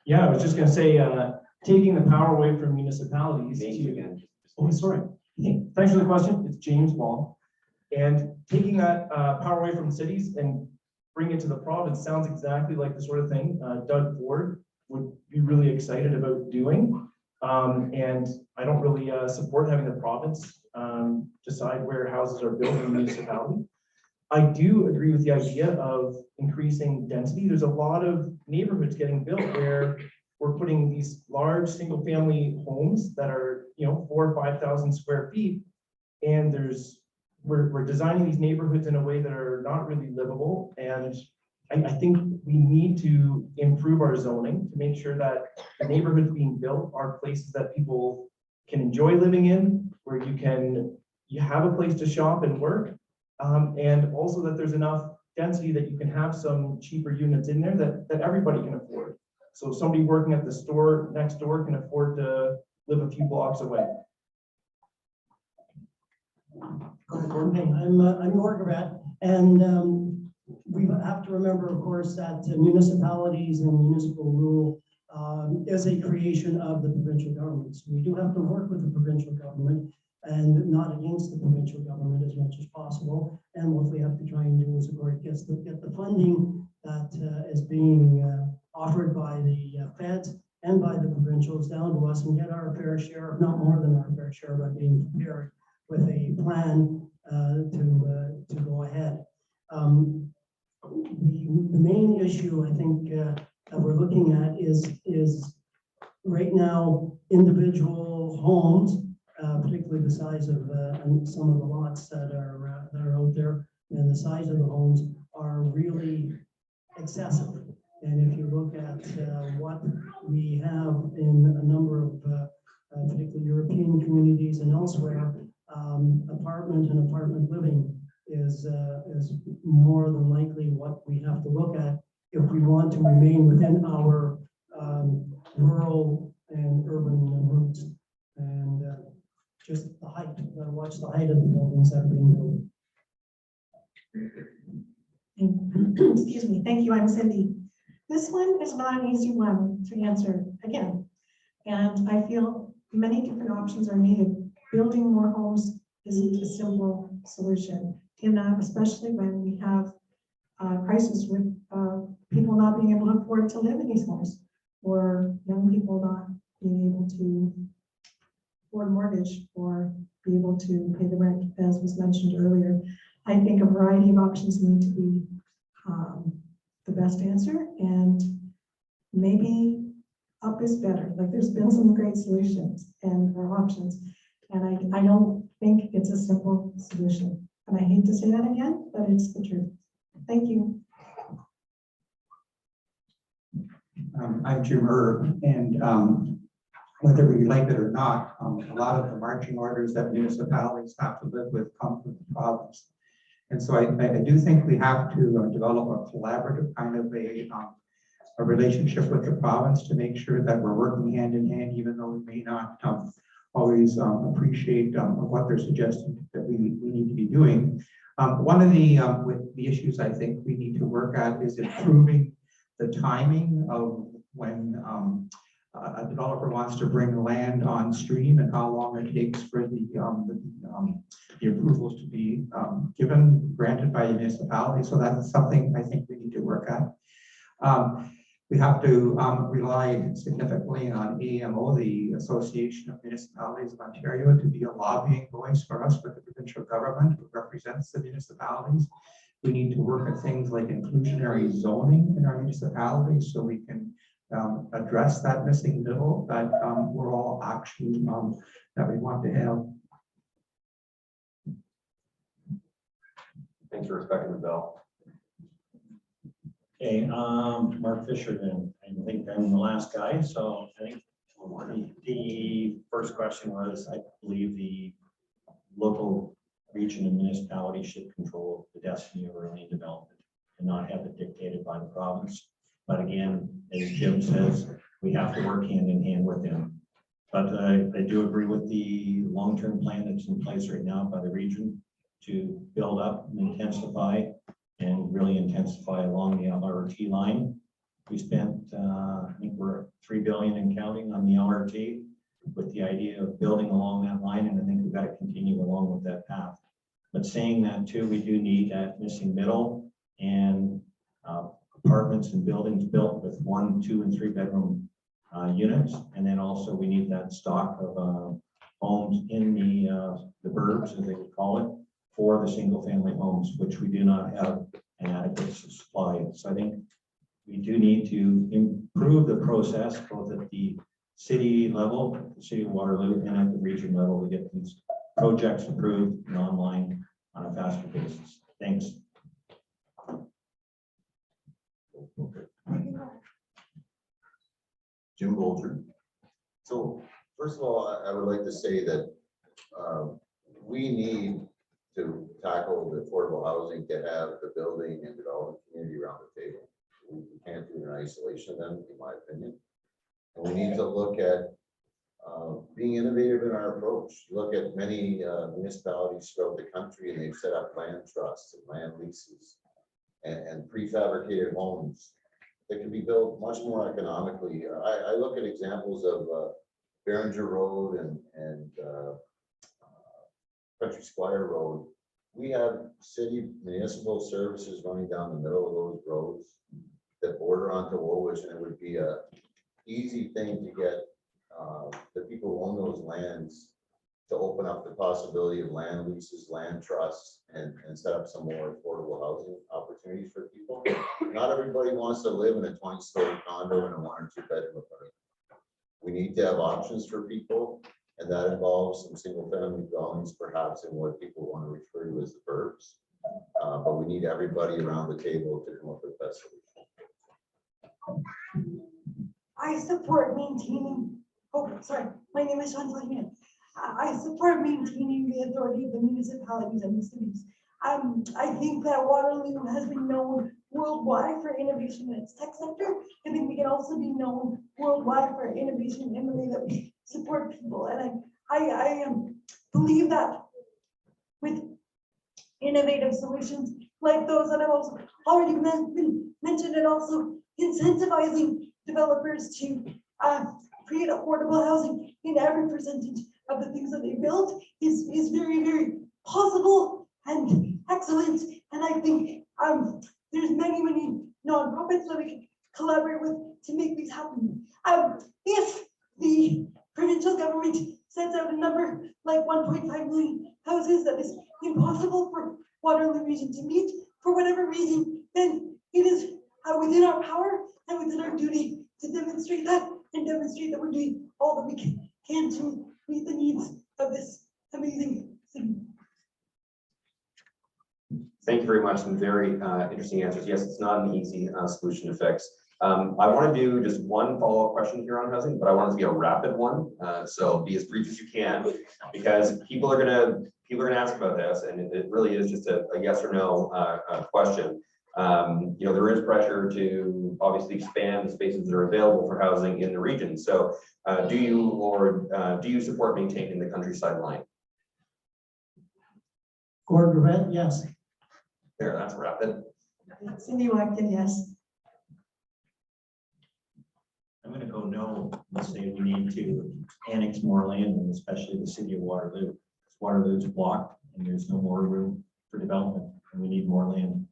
S3: Yeah, I was just gonna say, taking the power away from municipalities
S1: Thank you
S3: to,
S1: again.
S3: oh, sorry. Hey, thanks for the question. It's James Wall. And taking that power away from cities and bring it to the province sounds exactly like the sort of thing Doug Ford would be really excited about doing. And I don't really support having the province decide where houses are built in the municipality. I do agree with the idea of increasing density. There's a lot of neighborhoods getting built where we're putting these large single family homes that are, 4,000 or 5,000 square feet. And we're designing these neighborhoods in a way that are not really livable. And I think we need to improve our zoning to make sure that the neighborhoods being built are places that people can enjoy living in, where you have a place to shop and work. And also that there's enough density that you can have some cheaper units in there that everybody can afford. So somebody working at the store next door can afford to live a few blocks away.
S8: I'm York, and we have to remember, of course, that municipalities and municipal rule is a creation of the provincial government. So we do have to work with the provincial government and not against the provincial government as much as possible. And what we have to try and do is, of course, get the funding that is being offered by the feds and by the provincials down to us and get our fair share, if not more than our fair share, by being prepared with a plan to go ahead. The main issue I think that we're looking at is right now individual homes, particularly the size of some of the lots that are out there, and the size of the homes are really excessive. And if you look at what we have in a number of particularly European communities and elsewhere, apartment and apartment living is more than likely what we have to look at if we want to remain within our rural and urban roots. And just the height, you've got to watch the height of the buildings that are being built.
S9: Excuse me, thank you, I'm Cindy. This one is not an easy one to answer again. And I feel many different options are needed. Building more homes isn't a simple solution, especially when we have a crisis with people not being able to afford to live in these homes, or young people not being able to afford a mortgage or be able to pay the rent, as was mentioned earlier. I think a variety of options need to be the best answer, and maybe up is better. Like, there's been some great solutions and options, and I don't think it's a simple solution. And I hate to say that again, but it's the truth. Thank you.
S2: I'm Jim Erb, and whether we like it or not, a lot of the marching orders that municipalities have to live with come from the province. And so I do think we have to develop a collaborative kind of a relationship with the province to make sure that we're working hand in hand, even though we may not always appreciate what they're suggesting that we need to be doing. One of the issues I think we need to work at is improving the timing of when a developer wants to bring land on stream and how long it takes for the approvals to be granted by the municipality. So that's something I think we need to work at. We have to rely significantly on AMO, the Association of Municipalities of Ontario, to be a lobbying voice for us with the provincial government who represents the municipalities. We need to work at things like inclusionary zoning in our municipalities so we can address that missing middle that we're all actually that we want to have.
S1: Thanks for respecting the bell.
S7: Okay, Mark Fisher then. I think I'm the last guy, so I think the first question was, I believe the local region and municipality should control the destiny of our land development and not have it dictated by the province. But again, as Jim says, we have to work hand in hand with them. But I do agree with the long-term plan that's in place right now by the region to build up and intensify and really intensify along the LRT line. We spent, I think we're $3 billion and counting on the LRT with the idea of building along that line, and I think we've got to continue along with that path. But saying that too, we do need that missing middle and apartments and buildings built with 1, 2, and 3 bedroom units, and then also we need that stock of homes in the burbs, as they would call it, for the single family homes, which we do not have an adequate supply of. So I think we do need to improve the process both at the city level, the city of Waterloo, and at the region level to get these projects approved and online on a faster basis. Thanks.
S4: Jim Bolger. So first of all, I would like to say that we need to tackle the affordable housing to have the building and development community around the table. We can't do it in isolation of them, in my opinion. And we need to look at being innovative in our approach. Look at many municipalities throughout the country, and they've set up land trusts and land leases and prefabricated homes that can be built much more economically. I look at examples of Behringer Road and Country Squire Road. We have city municipal services running down the middle of those roads that border onto Woolwich, and it would be a easy thing to get the people who own those lands to open up the possibility of land leases, land trusts, and set up some more affordable housing opportunities for people. Not everybody wants to live in a 20-story condo in a 1 or 2 bedroom apartment. We need to have options for people, and that involves some single family dwellings, perhaps in what people want to refer to as the burbs. But we need everybody around the table to come up with that solution.
S5: I support maintaining, my name is Sean. I support maintaining the authority of the municipalities and the cities. I think that Waterloo has been known worldwide for innovation in its tech sector. I think we can also be known worldwide for innovation in the way that we support people. And I believe that with innovative solutions like those that I've also already mentioned, and also incentivizing developers to create affordable housing in every percentage of the things that they build is very, very possible and excellent. And I think there's many nonprofits that we can collaborate with to make these happen. If the provincial government sets out a number like 1.5 million houses that is impossible for Waterloo region to meet for whatever reason, then it is within our power and within our duty to demonstrate that and demonstrate that we're doing all that we can to meet the needs of this amazing city.
S1: Thank you very much. Some very interesting answers. Yes, it's not an easy solution to fix. I want to do just one follow-up question here on housing, but I want it to be a rapid one. So be as brief as you can, because people are gonna ask about this, and it really is just a yes or no question. You know, there is pressure to obviously expand the spaces that are available for housing in the region. So do you support maintaining the countryside line?
S8: Gordon Durant, yes.
S1: There, that's rapid.
S9: Cindy Watkin, yes.
S7: I'm gonna go no, and say we need to annex more land, and especially the city of Waterloo. Waterloo's blocked and there's no more room for development, and we need more land.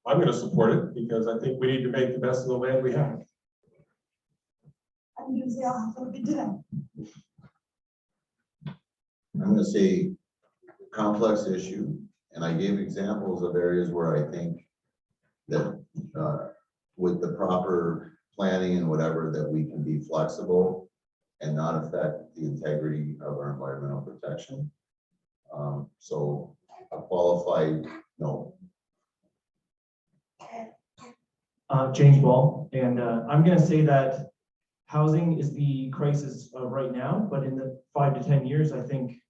S6: I'm going to support it because I think we need to make the best of the land we have.
S5: I'm gonna say I'll have to look into that.
S4: I'm gonna say complex issue, and I gave examples of areas where I think that with the proper planning and whatever, that we can be flexible and not affect the integrity of our environmental protection. So a qualified no.
S3: James Ball, and I'm gonna say that housing is the crisis right now, but in the 5 to 10 years, I think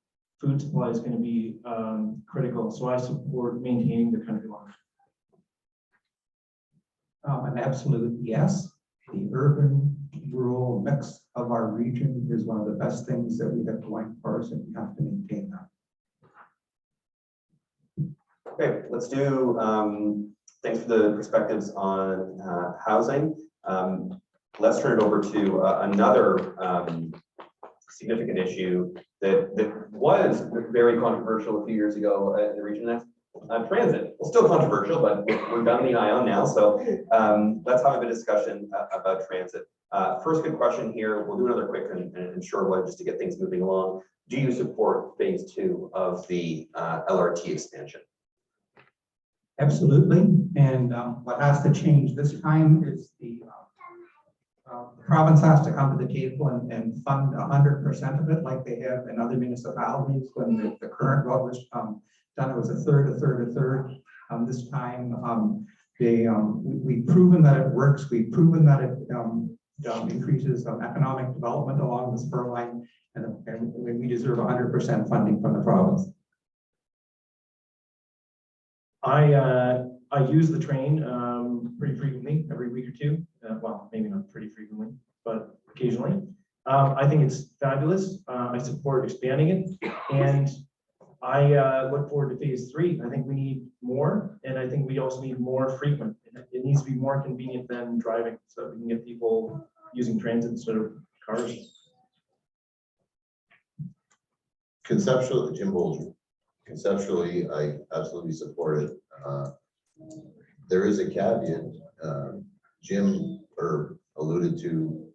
S3: food supply is gonna be critical. So I support maintaining the country line.
S2: An absolute yes. The urban rural mix of our region is one of the best things that we have going for us, and we have to maintain that.
S1: Okay, let's do, thanks for the perspectives on housing. Let's turn it over to another significant issue that was very controversial a few years ago in the region. That's transit. Well, still controversial, but we're done the eye on now. So let's have a discussion about transit. First good question here. We'll do another quick and short one just to get things moving along. Do you support phase 2 of the LRT expansion?
S2: Absolutely. And what has to change this time is the province has to come to the table and fund 100% of it, like they have in other municipalities. When the current road was done, it was a third. This time, we've proven that it works. We've proven that it increases economic development along the spur line, and we deserve 100% funding from the province.
S3: I use the train pretty frequently, every week or two. Well, maybe not pretty frequently, but occasionally. I think it's fabulous. I support expanding it, and I look forward to phase 3. I think we need more, and I think we also need more frequent. It needs to be more convenient than driving, so that we can get people using transit instead of cars.
S4: Conceptually, Jim Bolger. Conceptually, I absolutely support it. There is a caveat. Jim alluded to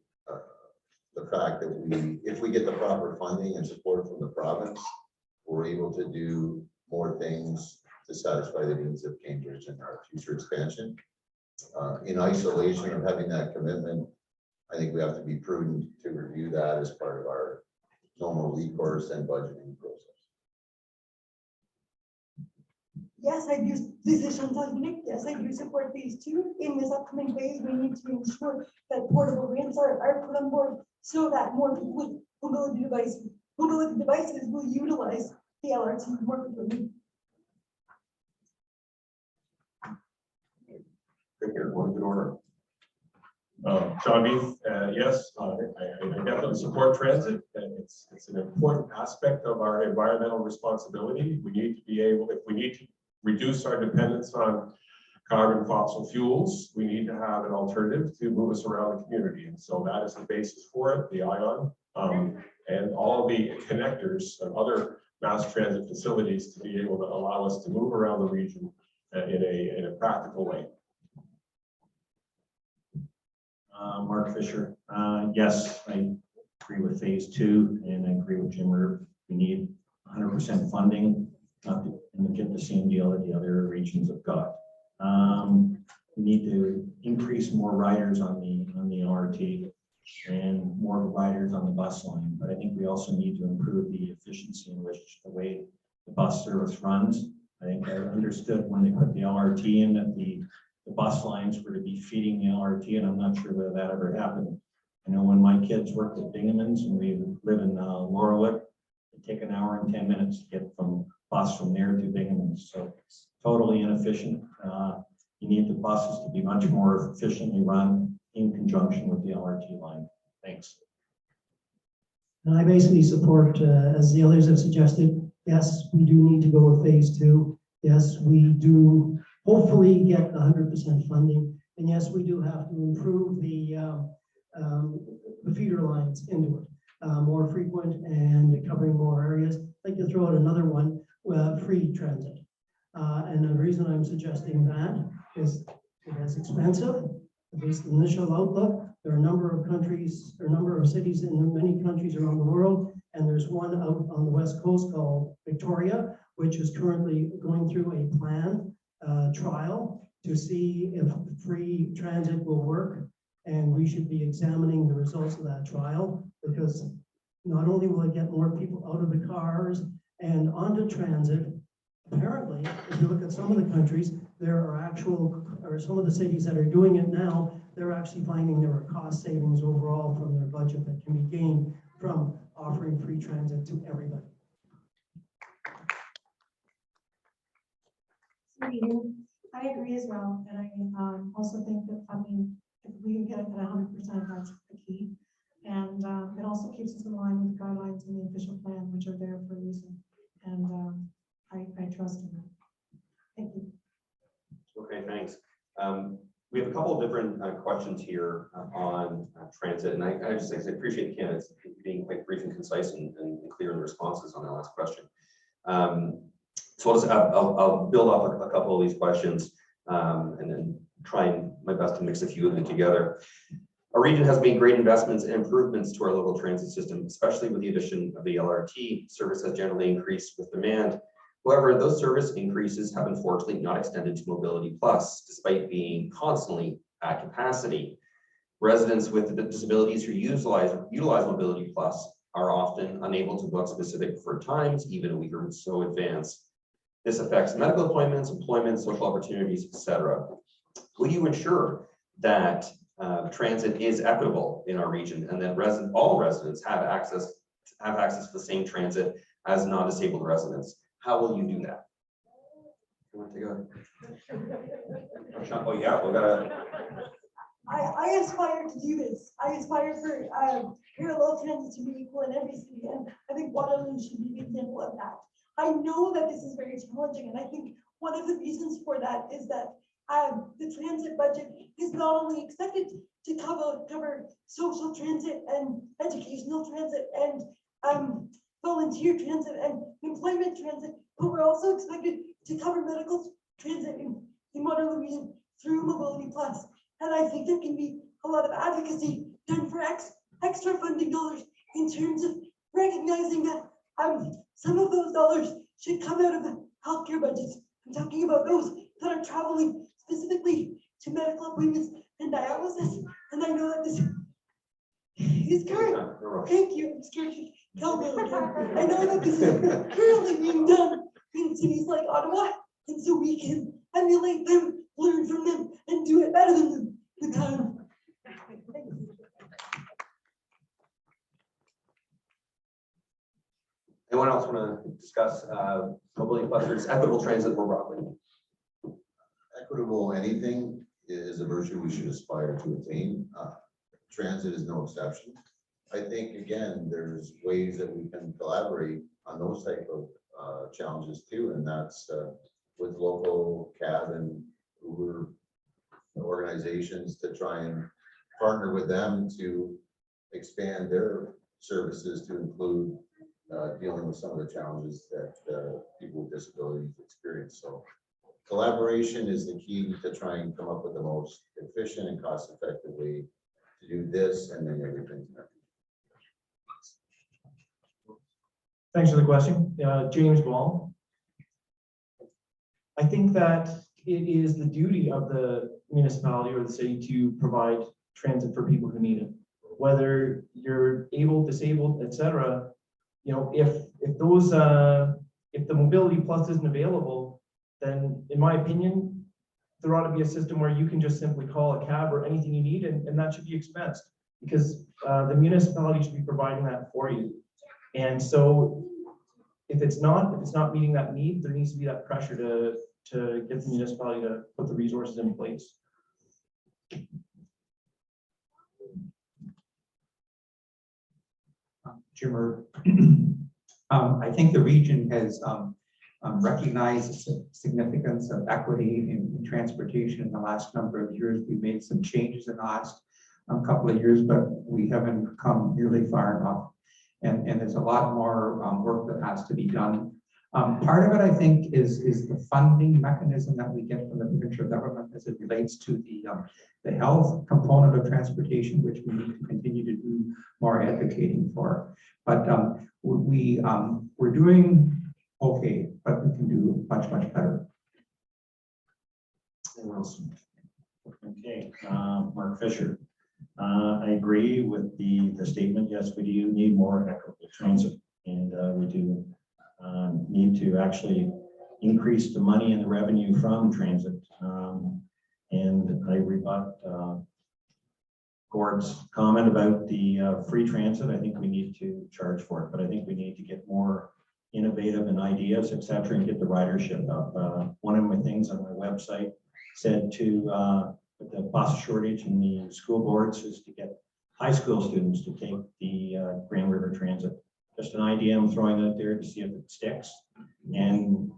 S4: the fact that if we get the proper funding and support from the province, we're able to do more things to satisfy the needs of Cambridge and our future expansion. In isolation of having that commitment, I think we have to be prudent to review that as part of our normal recourse and budgeting process.
S5: Yes, I do. This is Chantal Nick. Yes, I do support phase 2. In this upcoming phase, we need to ensure that portable ramps are put on board so that more people with mobility devices will utilize the LRT more frequently.
S1: Here, one good order.
S6: John Beef, yes, I definitely support transit, and it's an important aspect of our environmental responsibility. We need to be able, if we need to reduce our dependence on carbon fossil fuels, we need to have an alternative to move us around the community. And so that is the basis for it, the ION, and all the connectors and other mass transit facilities to be able to allow us to move around the region in a practical way.
S7: Mark Fisher, yes, I agree with phase 2, and I agree with Jim Erb. We need 100% funding, and get the same deal that the other regions have got. We need to increase more riders on the LRT and more riders on the bus line. But I think we also need to improve the efficiency in which the way the bus service runs. I think I understood when they put the LRT in that the the bus lines were to be feeding the LRT, and I'm not sure whether that ever happened. I know when my kids worked at Binghamton's and we live in Waterloo, it'd take an hour and 10 minutes to get from bus from there to Binghamton's. So it's totally inefficient. You need the buses to be much more efficiently run in conjunction with the LRT line. Thanks.
S8: And I basically support, as the others have suggested, yes, we do need to go with phase 2. Yes, we do hopefully get 100% funding. And yes, we do have to improve the feeder lines into it, more frequent and covering more areas. I'd like to throw out another one, free transit. And the reason I'm suggesting that is it is expensive, at least the initial outlook. There are a number of countries, or a number of cities in many countries around the world, and there's one out on the West Coast called Victoria, which is currently going through a planned trial to see if free transit will work. And we should be examining the results of that trial, because not only will it get more people out of the cars and onto transit, apparently, if you look at some of the countries, there are some of the cities that are doing it now, they're actually finding there are cost savings overall from their budget that can be gained from offering free transit to everybody.
S9: I agree as well, and I also think that funding, if we can get it at 100%, that's the key. And it also keeps us in line with guidelines in the official plan, which are there for a reason. And I trust in that. Thank you.
S1: Okay, thanks. We have a couple of different questions here on transit, and I just appreciate the candidates being quite brief and concise and clear in the responses on that last question. So I'll build off a couple of these questions and then try my best to mix a few of them together. Our region has made great investments and improvements to our local transit system, especially with the addition of the LRT. Service has generally increased with demand. However, those service increases have unfortunately not extended to Mobility Plus, despite being constantly at capacity. Residents with disabilities who utilize Mobility Plus are often unable to book specific preferred times, even a week or so advance. This affects medical appointments, employment, social opportunities, etc. Will you ensure that transit is equitable in our region and that all residents have access to the same transit as non-disabled residents? How will you do that? You want to go? Oh yeah, we gotta.
S5: I aspire to do this. I aspire for parallel transit to be equal in every city, and I think Waterloo should be an example of that. I know that this is very challenging, and I think one of the reasons for that is that the transit budget is not only expected to cover social transit and educational transit and volunteer transit and employment transit, but we're also expected to cover medical transit in Waterloo region through Mobility Plus. And I think there can be a lot of advocacy done for extra funding dollars in terms of recognizing that some of those dollars should come out of the healthcare budgets. I'm talking about those that are traveling specifically to medical appointments and dialysis. And I know that this is current. Thank you. I'm scared to tell me again. I know that this is currently being done in cities like Ottawa, and so we can emulate them, learn from them, and do it better than them.
S1: Anyone else want to discuss Mobility Plus versus equitable transit more broadly?
S4: Equitable anything is a virtue we should aspire to attain. Transit is no exception. I think, again, there's ways that we can collaborate on those type of challenges too, and that's with local cab and Uber organizations to try and partner with them to expand their services to include dealing with some of the challenges that people with disabilities experience. So collaboration is the key to try and come up with the most efficient and cost-effective way to do this and then everything.
S3: Thanks for the question. James Wall. I think that it is the duty of the municipality or the city to provide transit for people who need it. Whether you're able, disabled, etc. You know, if the Mobility Plus isn't available, then in my opinion, there ought to be a system where you can just simply call a cab or anything you need, and that should be expensed, because the municipality should be providing that for you. And so if it's not meeting that need, there needs to be that pressure to get the municipality to put the resources in place.
S2: Jimmer, I think the region has recognized the significance of equity in transportation in the last number of years. We've made some changes in the last couple of years, but we haven't come nearly far enough. And there's a lot more work that has to be done. Part of it, I think, is the funding mechanism that we get from the provincial government as it relates to the health component of transportation, which we need to continue to do more advocating for. But we're doing okay, but we can do much, much better.
S1: Anyone else?
S7: Okay, Mark Fisher. I agree with the statement. Yes, we do need more equitable transit, and we do need to actually increase the money and the revenue from transit. And I rebut Gord's comment about the free transit. I think we need to charge for it, but I think we need to get more innovative and ideas, etc., and get the ridership up. One of my things on my website said to with the bus shortage and the school boards is to get high school students to take the Grand River Transit. Just an idea I'm throwing out there to see if it sticks, and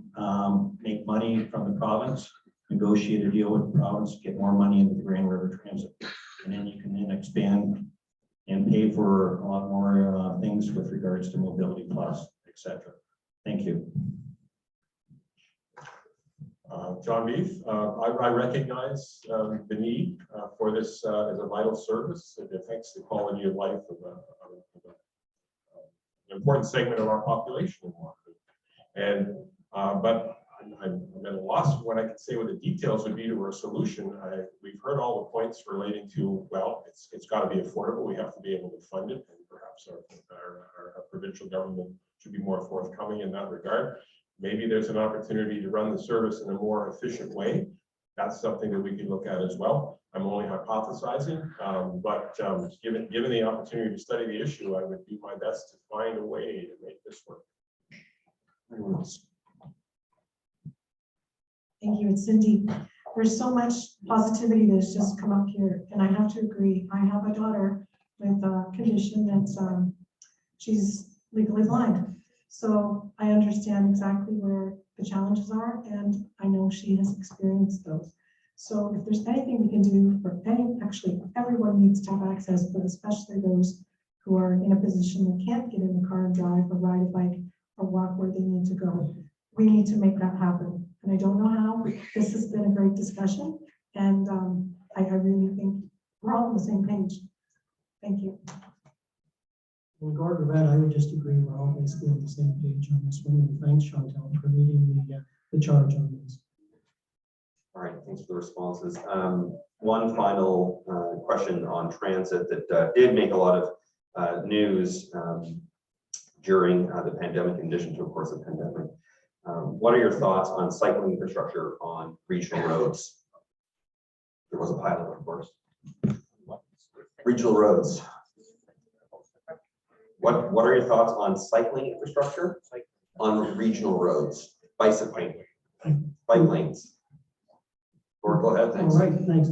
S7: make money from the province, negotiate a deal with the province, get more money into the Grand River Transit. And then you can then expand and pay for a lot more things with regards to Mobility Plus, etc. Thank you.
S6: John Beef, I recognize the need for this as a vital service. It affects the quality of life of an important segment of our population in Waterloo. And but I'm at a loss. What I can say with the details would be to a solution. We've heard all the points relating to, well, it's got to be affordable. We have to be able to fund it, and perhaps our provincial government should be more forthcoming in that regard. Maybe there's an opportunity to run the service in a more efficient way. That's something that we can look at as well. I'm only hypothesizing, but given the opportunity to study the issue, I would do my best to find a way to make this work.
S1: Anyone else?
S9: Thank you, it's Cindy. There's so much positivity that's just come up here, and I have to agree. I have a daughter with a condition that's she's legally blind. So I understand exactly where the challenges are, and I know she has experienced those. So if there's anything we can do for actually everyone needs to have access, but especially those who are in a position that can't get in the car and drive or ride a bike or walk where they need to go, we need to make that happen. And I don't know how. This has been a great discussion, and I really think we're all on the same page. Thank you.
S8: In regard to that, I would just agree. We're all basically on the same page on this one. And thanks, Chantal, for leading the charge on this.
S1: All right, thanks for the responses. One final question on transit that did make a lot of news during the pandemic, in addition to, of course, the pandemic. What are your thoughts on cycling infrastructure on regional roads? There was a pilot, of course. Regional roads. What are your thoughts on cycling infrastructure on regional roads? Bicycling, bike lanes. Or go ahead, thanks.
S8: All right, thanks.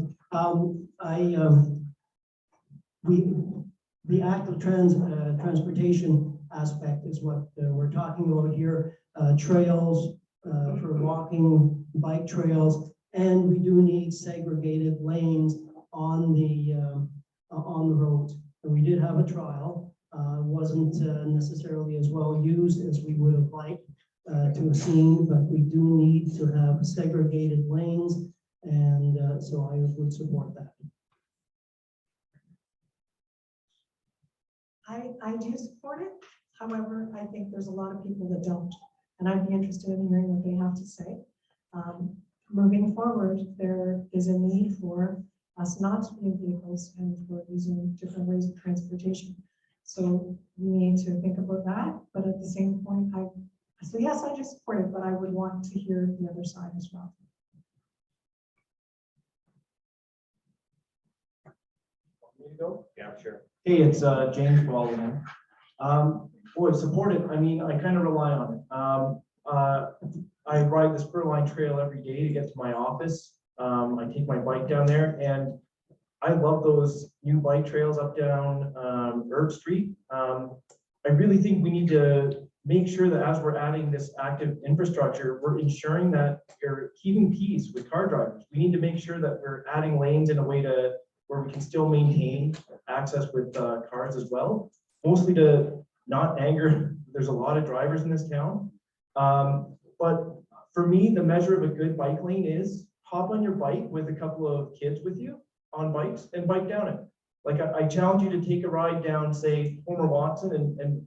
S8: The active transportation aspect is what we're talking about here. Trails for walking, bike trails, and we do need segregated lanes on the roads. And we did have a trial. Wasn't necessarily as well used as we would have liked to have seen, but we do need to have segregated lanes, and so I would support that.
S9: I do support it. However, I think there's a lot of people that don't, and I'd be interested in hearing what they have to say. Moving forward, there is a need for us not to be in vehicles and for using different ways of transportation. So we need to think about that, but at the same point, so yes, I do support it, but I would want to hear the other side as well.
S3: Me to go?
S1: Yeah, sure.
S3: Hey, it's James Baldwin. Boy, support it. I mean, I kind of rely on it. I ride the Spur Line Trail every day to get to my office. I take my bike down there, and I love those new bike trails up down Herb Street. I really think we need to make sure that as we're adding this active infrastructure, we're ensuring that we're keeping peace with car drivers. We need to make sure that we're adding lanes in a way to where we can still maintain access with cars as well, mostly to not anger. There's a lot of drivers in this town. But for me, the measure of a good bike lane is hop on your bike with a couple of kids with you on bikes and bike down it. Like I challenge you to take a ride down, say, Homer Watson and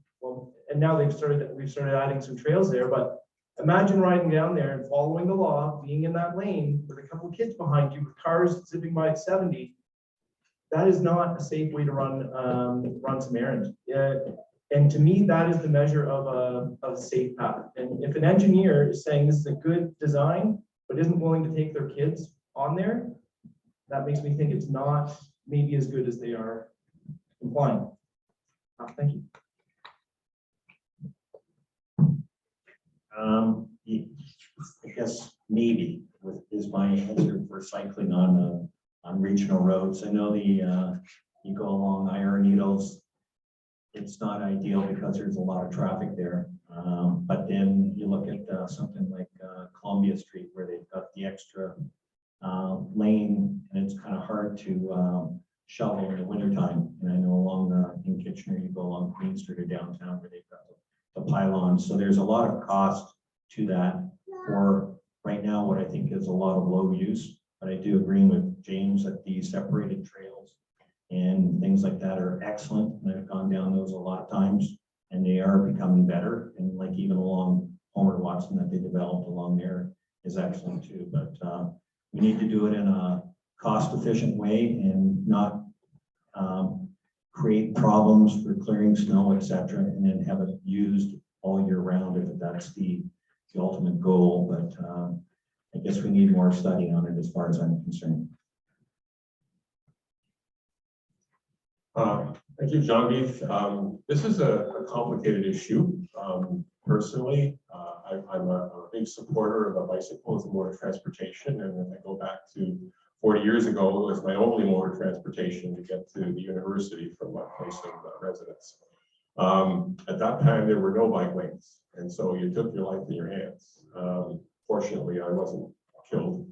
S3: now we've started adding some trails there, but imagine riding down there and following the law, being in that lane with a couple of kids behind you with cars zipping by at 70. That is not a safe way to run some errands. And to me, that is the measure of a safe path. And if an engineer is saying this is a good design, but isn't willing to take their kids on there, that makes me think it's not maybe as good as they are implying. Thank you.
S7: I guess maybe is my answer for cycling on regional roads. I know you go along Iron Needles. It's not ideal because there's a lot of traffic there. But then you look at something like Columbia Street where they've got the extra lane, and it's kind of hard to shovel in the wintertime. And I know along in Kitchener, you go along Queen Street or downtown where they've got the pylons. So there's a lot of cost to that for right now, what I think is a lot of low use. But I do agree with James that the separated trails and things like that are excellent. And I've gone down those a lot of times, and they are becoming better. And like even along Homer Watson that they developed along there is excellent too. But we need to do it in a cost-efficient way and not create problems for clearing snow, etc., and then have it used all year round if that's the ultimate goal. But I guess we need more study on it as far as I'm concerned.
S6: Thank you, Jean-Yves. This is a complicated issue. Personally, I'm a big supporter of a bicycle as a mode of transportation. And if I go back to 40 years ago, it was my only mode of transportation to get to the university from my place of residence. At that time, there were no bike lanes. And so you took your life in your hands. Fortunately, I wasn't killed.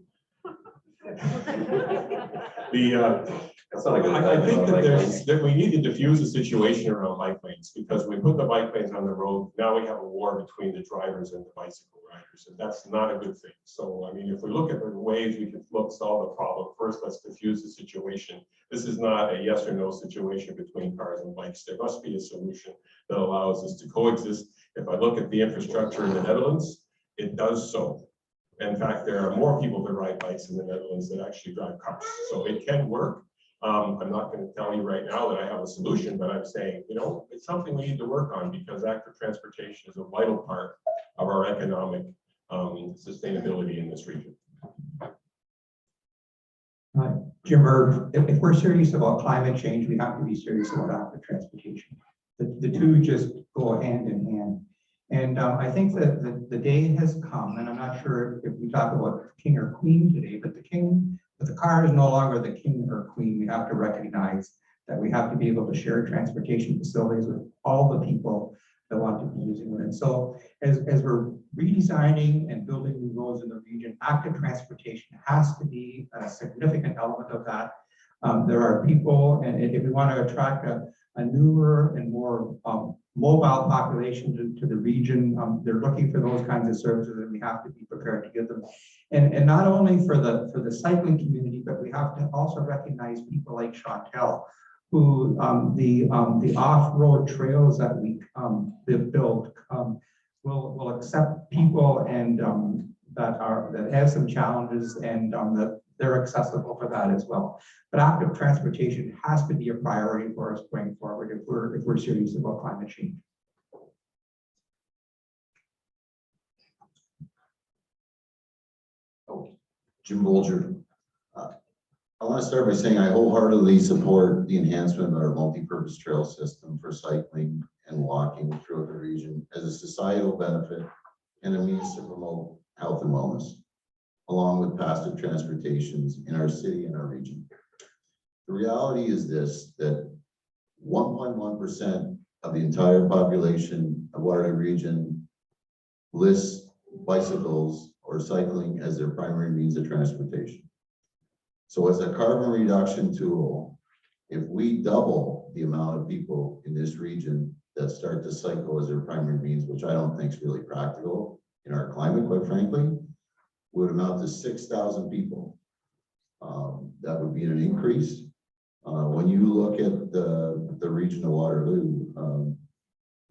S1: That's not a good
S6: I think that we need to diffuse the situation around bike lanes, because we put the bike lanes on the road. Now we have a war between the drivers and the bicycle riders, and that's not a good thing. So, I mean, if we look at the ways we can solve the problem, first, let's diffuse the situation. This is not a yes or no situation between cars and bikes. There must be a solution that allows us to coexist. If I look at the infrastructure in the Netherlands, it does so. In fact, there are more people that ride bikes in the Netherlands that actually drive cars. So it can work. I'm not going to tell you right now that I have a solution, but I'm saying, you know, it's something we need to work on, because active transportation is a vital part of our economic sustainability in this region.
S2: Jim, if we're serious about climate change, we have to be serious about active transportation. The two just go hand in hand. And I think that the day has come, and I'm not sure if we talk about king or queen today, but the car is no longer the king or queen. We have to recognize that we have to be able to share transportation facilities with all the people that want to be using it. And so as we're redesigning and building new roads in the region, active transportation has to be a significant element of that. There are people, and if we want to attract a newer and more mobile population to the region, they're looking for those kinds of services, and we have to be prepared to give them. And not only for the cycling community, but we have to also recognize people like Chantel, who the off-road trails that we've built will accept people and that have some challenges, and that they're accessible for that as well. But active transportation has to be a priority for us going forward if we're serious about climate change.
S4: Jim Bolger. I want to start by saying I wholeheartedly support the enhancement of our multi-purpose trail system for cycling and walking throughout the region as a societal benefit and a means to promote health and wellness, along with passive transportations in our city and our region. The reality is this, that 1.1% of the entire population of Waterloo region lists bicycles or cycling as their primary means of transportation. So as a carbon reduction tool, if we double the amount of people in this region that start to cycle as their primary means, which I don't think is really practical in our climate, quite frankly, would amount to 6,000 people. That would be an increase. When you look at the region of Waterloo,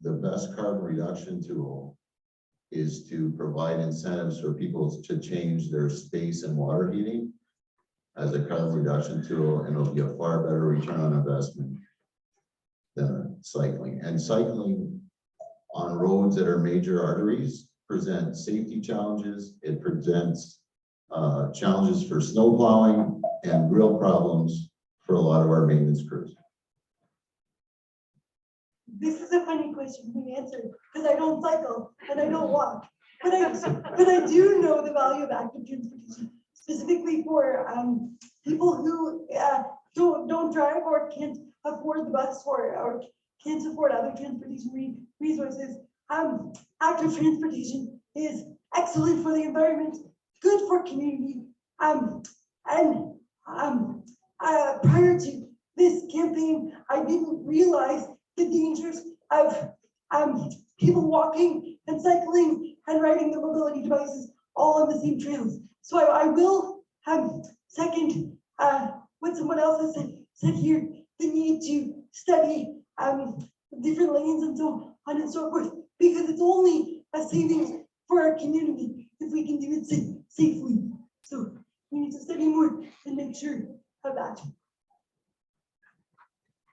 S4: the best carbon reduction tool is to provide incentives for people to change their space and water heating as a carbon reduction tool, and it'll be a far better return on investment than cycling. And cycling on roads that are major arteries presents safety challenges. It presents challenges for snow plowing and real problems for a lot of our maintenance crews.
S5: This is a funny question to be answered because I don't cycle and I don't walk, but I do know the value of active transportation, specifically for people who don't drive or can't afford the bus or can't afford other transportation resources. Active transportation is excellent for the environment, good for community, and prior to this campaign, I didn't realize the dangers of people walking and cycling and riding their mobility devices all on the same trails. So I will second what someone else has said here, the need to study different lanes and so on and so forth, because it's only a savings for our community if we can do it safely. So we need to study more and make sure of that.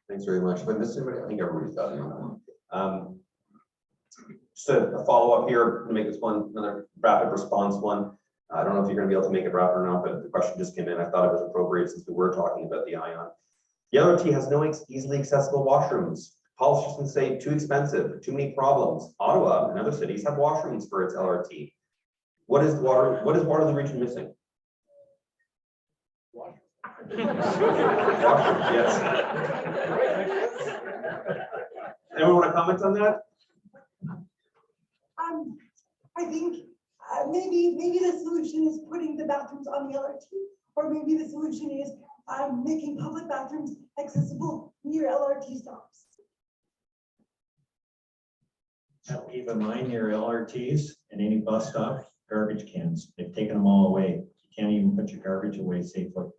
S1: Thanks very much. If I missed anybody, I think everybody's got it. Just a follow-up here to make this one another rapid response one. I don't know if you're going to be able to make it rapid or not, but the question just came in. I thought it was appropriate since we were talking about the ION. The LRT has no easily accessible washrooms. Politicians say too expensive, too many problems. Ottawa and other cities have washrooms for its LRT. What is Waterloo region missing? Yes. Anyone want to comment on that?
S5: I think maybe the solution is putting the bathrooms on the LRT, or maybe the solution is making public bathrooms accessible near LRT stops.
S7: Now, keep in mind your LRTs and any bus stop, garbage cans, they've taken them all away. You can't even put your garbage away safely.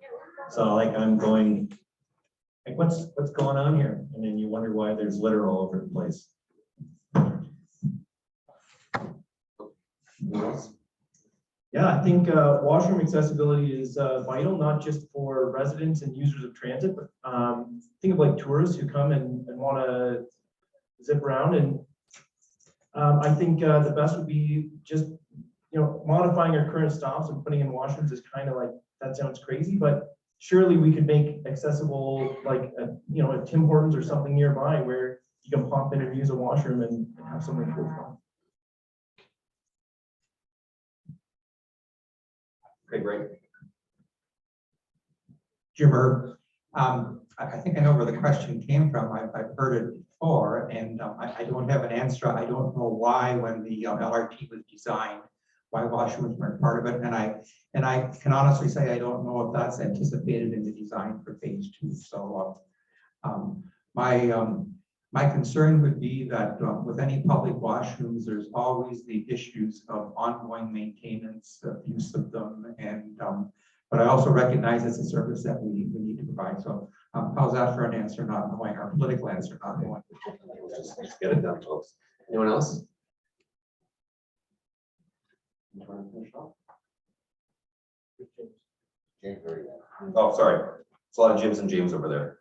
S7: So like I'm going, like what's going on here? And then you wonder why there's litter all over the place.
S3: Yeah, I think washroom accessibility is vital, not just for residents and users of transit, but think of like tourists who come and want to zip around. And I think the best would be just, modifying our current stops and putting in washrooms is kind of like, that sounds crazy, but surely we could make accessible like, a Tim Hortons or something nearby where you can pop in and use a washroom and have something cool fun.
S1: Okay, great.
S2: Jimmer, I think I know where the question came from. I've heard it before, and I don't have an answer. I don't know why, when the LRT was designed, why washrooms weren't part of it, and I can honestly say I don't know if that's anticipated in the design for phase 2. So my concern would be that with any public washrooms, there's always the issues of ongoing maintenance, use of them, and but I also recognize it's a service that we need to provide. So how's that for an answer not knowing, or political answer not knowing?
S1: Let's get it done, folks. Anyone else? You want to finish off? Oh, sorry. It's a lot of Jims and James over there.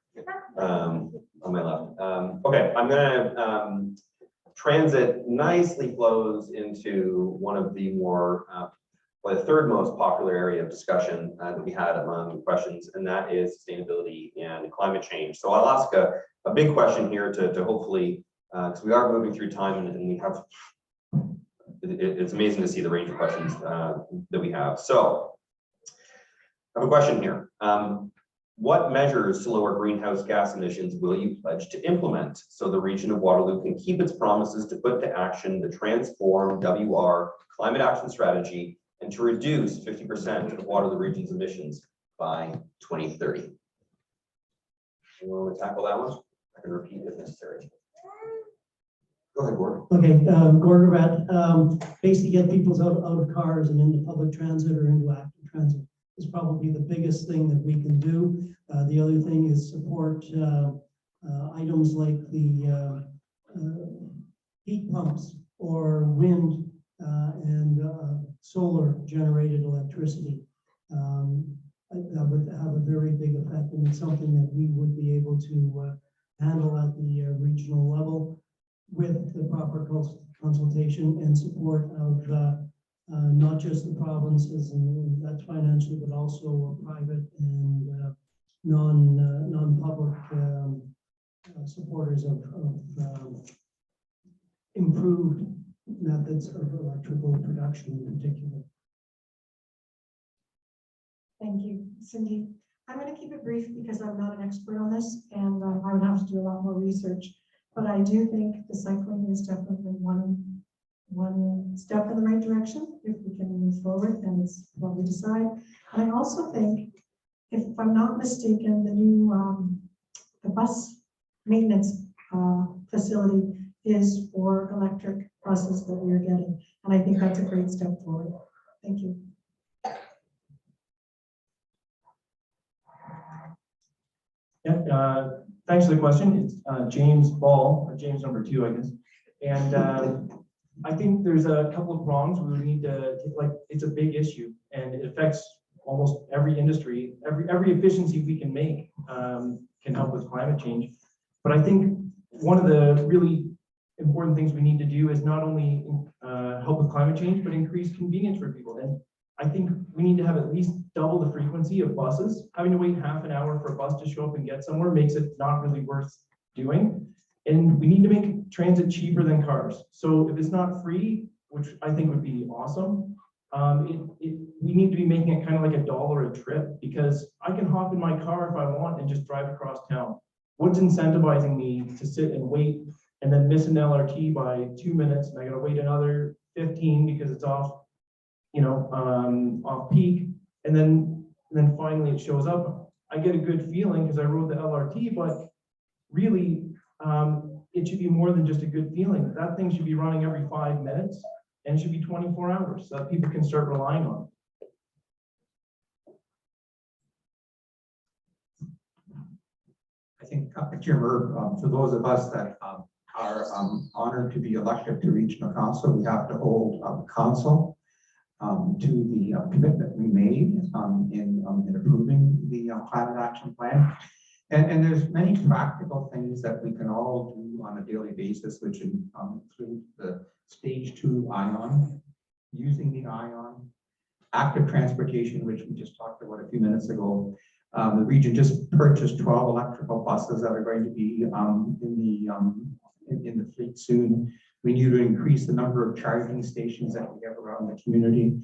S1: On my left. Okay, I'm gonna transit nicely flows into one of the more well, the third most popular area of discussion that we had among questions, and that is sustainability and climate change. So I'll ask a big question here to hopefully, because we are moving through time and we have, it's amazing to see the range of questions that we have. So I have a question here. What measures to lower greenhouse gas emissions will you pledge to implement so the region of Waterloo can keep its promises to put to action the Transform WR climate action strategy and to reduce 50% of Waterloo region's emissions by 2030? You want to tackle that one? I can repeat if necessary. Go ahead, Gordon.
S8: Okay, Gordon Rat, basically get people out of cars and into public transit or into active transit is probably the biggest thing that we can do. The other thing is support items like the heat pumps or wind and solar generated electricity. That would have a very big effect, and it's something that we would be able to handle at the regional level with the proper consultation and support of not just the provinces, and that's financially, but also private and non-public supporters of improved methods of electrical production in particular.
S9: Thank you, Cindy. I'm going to keep it brief because I'm not an expert on this, and I would have to do a lot more research. But I do think the cycling is definitely one step in the right direction. If we can move forward, then it's what we decide. And I also think, if I'm not mistaken, the new the bus maintenance facility is for electric buses that we are getting, and I think that's a great step forward. Thank you.
S3: Yeah, thanks for the question. It's James Ball, or James number 2, I guess. And I think there's a couple of prongs we would need to take. Like, it's a big issue and it affects almost every industry. Every efficiency we can make can help with climate change. But I think one of the really important things we need to do is not only help with climate change, but increase convenience for people. And I think we need to have at least double the frequency of buses. Having to wait half an hour for a bus to show up and get somewhere makes it not really worth doing. And we need to make transit cheaper than cars. So if it's not free, which I think would be awesome, we need to be making it kind of like $1 a trip, because I can hop in my car if I want and just drive across town. What's incentivizing me to sit and wait and then miss an LRT by 2 minutes, and I gotta wait another 15 because it's off, off peak, and then finally it shows up. I get a good feeling because I rode the LRT, but really it should be more than just a good feeling. That thing should be running every 5 minutes, and it should be 24 hours so that people can start relying on it.
S2: I think, Chair Murr, for those of us that are honored to be elected to Regional Council, we have to hold council to the commitment we made in approving the climate action plan. And there's many practical things that we can all do on a daily basis, which include the stage 2 ion, using the ion, active transportation, which we just talked about a few minutes ago. The region just purchased 12 electrical buses that are going to be in the fleet soon. We need to increase the number of charging stations that we have around the community.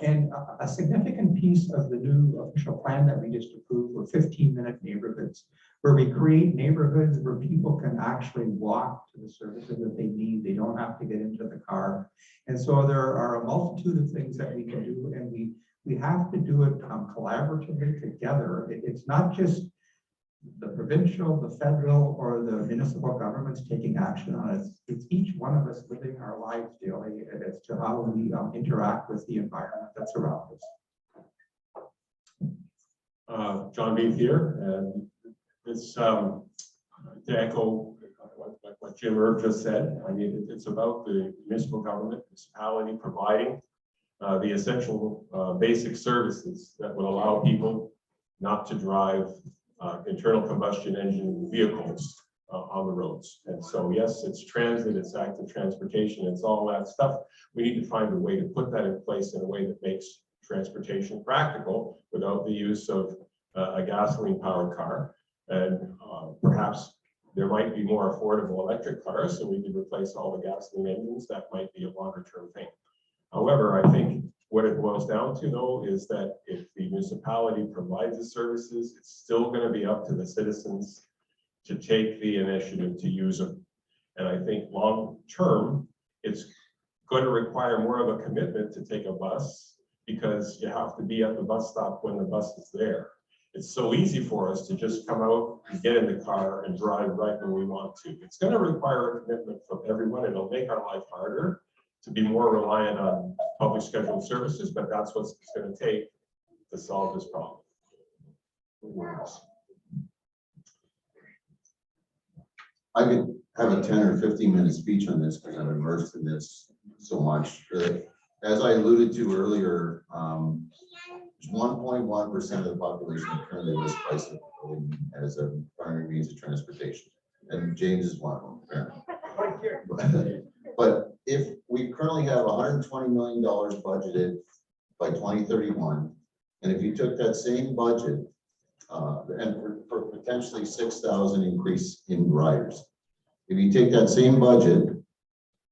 S2: And a significant piece of the new official plan that we just approved were 15-minute neighborhoods, where we create neighborhoods where people can actually walk to the services that they need. They don't have to get into the car. And so there are a multitude of things that we can do, and we have to do it collaboratively together. It's not just the provincial, the federal, or the municipal governments taking action on it. It's each one of us living our lives daily as to how we interact with the environment that's around us.
S6: John Beef here, and this to echo what Jim Erb just said. I mean, it's about the municipal government, municipality providing the essential basic services that will allow people not to drive internal combustion engine vehicles on the roads. And so, yes, it's transit, it's active transportation, it's all that stuff. We need to find a way to put that in place in a way that makes transportation practical without the use of a gasoline powered car. And perhaps there might be more affordable electric cars, so we could replace all the gasoline engines. That might be a longer term thing. However, I think what it boils down to, though, is that if the municipality provides the services, it's still going to be up to the citizens to take the initiative to use them. And I think long term, it's going to require more of a commitment to take a bus, because you have to be at the bus stop when the bus is there. It's so easy for us to just come out and get in the car and drive right when we want to. It's going to require a commitment from everyone. It'll make our life harder to be more reliant on public scheduled services, but that's what it's going to take to solve this problem.
S4: I could have a 10 or 15-minute speech on this because I'm immersed in this so much. As I alluded to earlier, 1.1% of the population currently lives bicycling as a primary means of transportation, and James is one of them. But if we currently have $120 million budgeted by 2031, and if you took that same budget and for potentially 6,000 increase in riders, if you take that same budget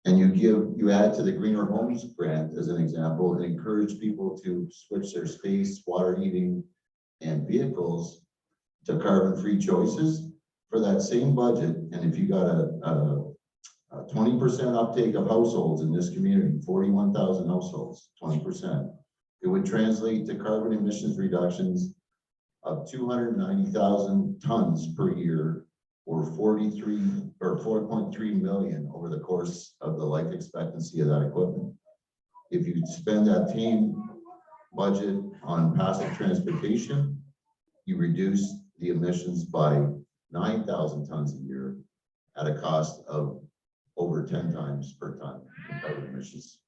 S4: and you add to the Greener Homes grant as an example, and encourage people to switch their space, water heating, and vehicles to carbon-free choices for that same budget, and if you got a 20% uptake of households in this community, 41,000 households, 20%, it would translate to carbon emissions reductions of 290,000 tons per year, or 4.3 million over the course of the life expectancy of that equipment. If you spend that same budget on passive transportation, you reduce the emissions by 9,000 tons a year at a cost of over 10 times per ton in carbon emissions.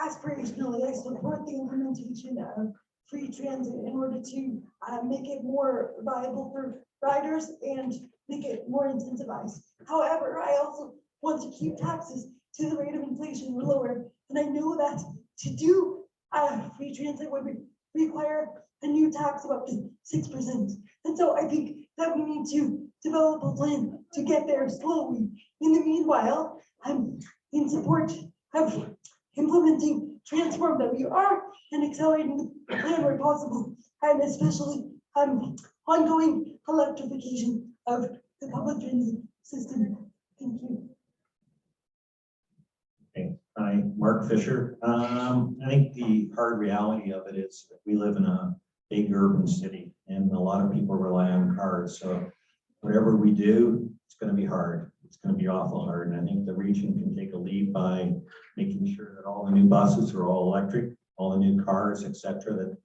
S5: Aspirationally, I support the implementation of free transit in order to make it more viable for riders and make it more incentivized. However, I also want to keep taxes to the rate of inflation or lower. And I know that to do free transit would require a new tax of up to 6%. And so I think that we need to develop a plan to get there slowly. In the meanwhile, I'm in support of implementing Transform WR and accelerating the plan where possible, and especially ongoing electrification of the public transit system. Thank you.
S7: Okay, hi, Mark Fisher. I think the hard reality of it is that we live in a big urban city and a lot of people rely on cars. So whatever we do, it's going to be hard. It's going to be awful hard. And I think the region can take a lead by making sure that all the new buses are all electric, all the new cars, et cetera, that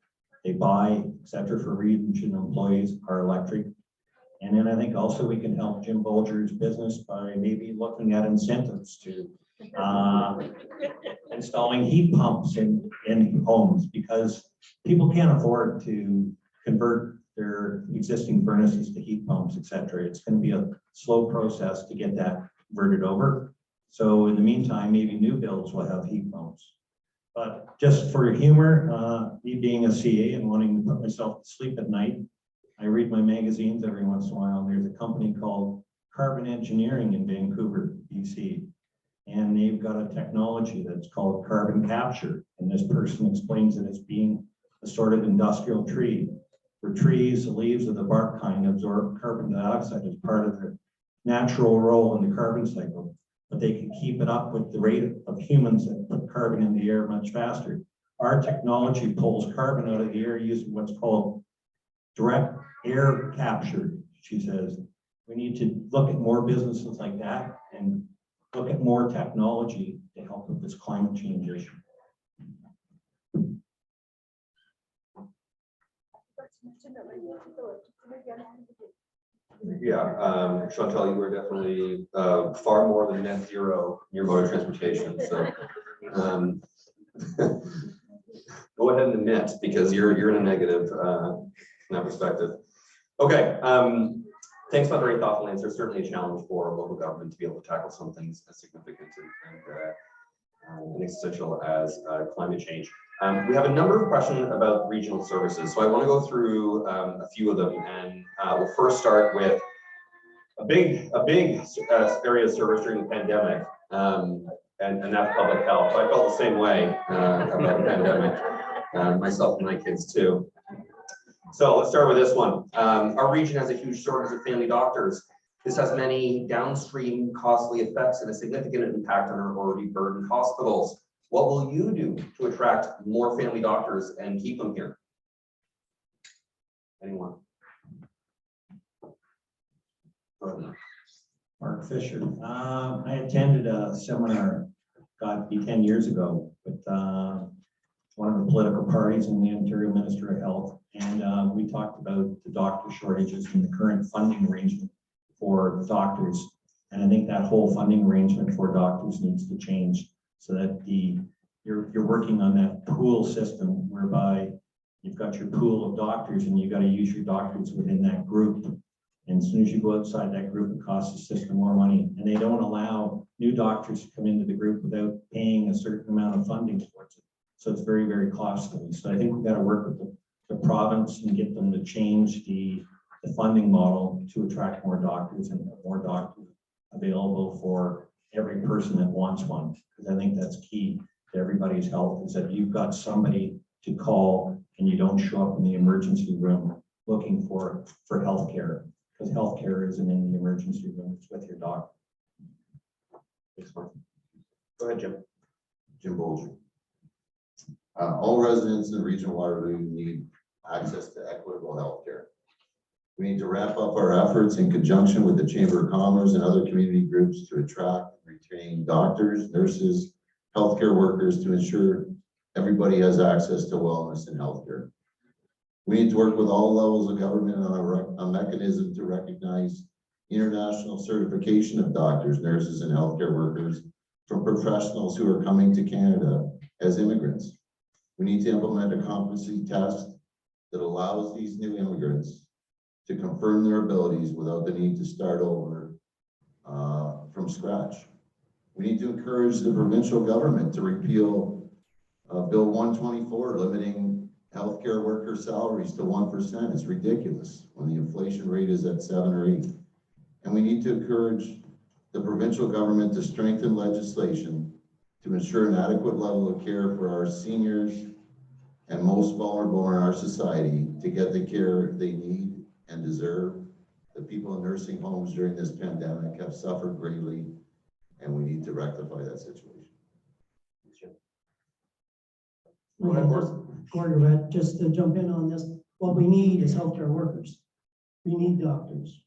S7: they buy, et cetera, for region employees are electric. And then I think also we can help Jim Bolger's business by maybe looking at incentives to installing heat pumps in homes, because people can't afford to convert their existing furnaces to heat pumps, et cetera. It's going to be a slow process to get that converted over. So in the meantime, maybe new builds will have heat pumps. But just for humor, me being a CA and wanting to put myself to sleep at night, I read my magazines every once in a while. And there's a company called Carbon Engineering in Vancouver, BC. And they've got a technology that's called carbon capture. And this person explains it as being a sort of industrial tree. For trees, the leaves of the bark kind absorb carbon dioxide as part of their natural role in the carbon cycle, but they can keep it up with the rate of humans that put carbon in the air much faster. Our technology pulls carbon out of the air using what's called direct air capture, she says. We need to look at more businesses like that and look at more technology to help with this climate change issue.
S1: Yeah, Chantal, you were definitely far more than net zero in your mode of transportation. So go ahead and admit, because you're in a negative from that perspective. Okay, Thanks for the very thoughtful answer. Certainly a challenge for local government to be able to tackle some things as significant and essential as climate change. We have a number of questions about regional services, so I want to go through a few of them, and we'll first start with a big area of service during the pandemic, and that's public health. I felt the same way about the pandemic, myself and my kids too. So let's start with this one. Our region has a huge shortage of family doctors. This has many downstream costly effects and a significant impact on our already burdened hospitals. What will you do to attract more family doctors and keep them here? Anyone? Go ahead.
S7: Mark Fisher. I attended a seminar, got to be 10 years ago, with one of the political parties and the Ontario Minister of Health. And we talked about the doctor shortages and the current funding arrangement for doctors. And I think that whole funding arrangement for doctors needs to change so that you're working on that pool system whereby you've got your pool of doctors and you got to use your doctors within that group. And as soon as you go outside that group, it costs the system more money. And they don't allow new doctors to come into the group without paying a certain amount of funding towards it. So it's very, very costly. So I think we've got to work with the province and get them to change the funding model to attract more doctors and more doctors available for every person that wants one. Because I think that's key to everybody's health, is that you've got somebody to call and you don't show up in the emergency room looking for healthcare, because healthcare isn't in the emergency room, it's with your doctor.
S1: Thanks, Mark. Go ahead, Jim.
S4: Jim Bolger. All residents in regional Waterloo need access to equitable health care. We need to ramp up our efforts in conjunction with the Chamber of Commerce and other community groups to attract and retain doctors, nurses, healthcare workers to ensure everybody has access to wellness and healthcare. We need to work with all levels of government on a mechanism to recognize international certification of doctors, nurses, and healthcare workers from professionals who are coming to Canada as immigrants. We need to implement a competency test that allows these new immigrants to confirm their abilities without the need to start over from scratch. We need to encourage the provincial government to repeal Bill 124, limiting healthcare worker salaries to 1%. It's ridiculous when the inflation rate is at 7 or 8. And we need to encourage the provincial government to strengthen legislation to ensure an adequate level of care for our seniors and most vulnerable in our society to get the care they need and deserve. The people in nursing homes during this pandemic have suffered greatly, and we need to rectify that situation.
S8: Gordon, just to jump in on this, what we need is healthcare workers. We need doctors,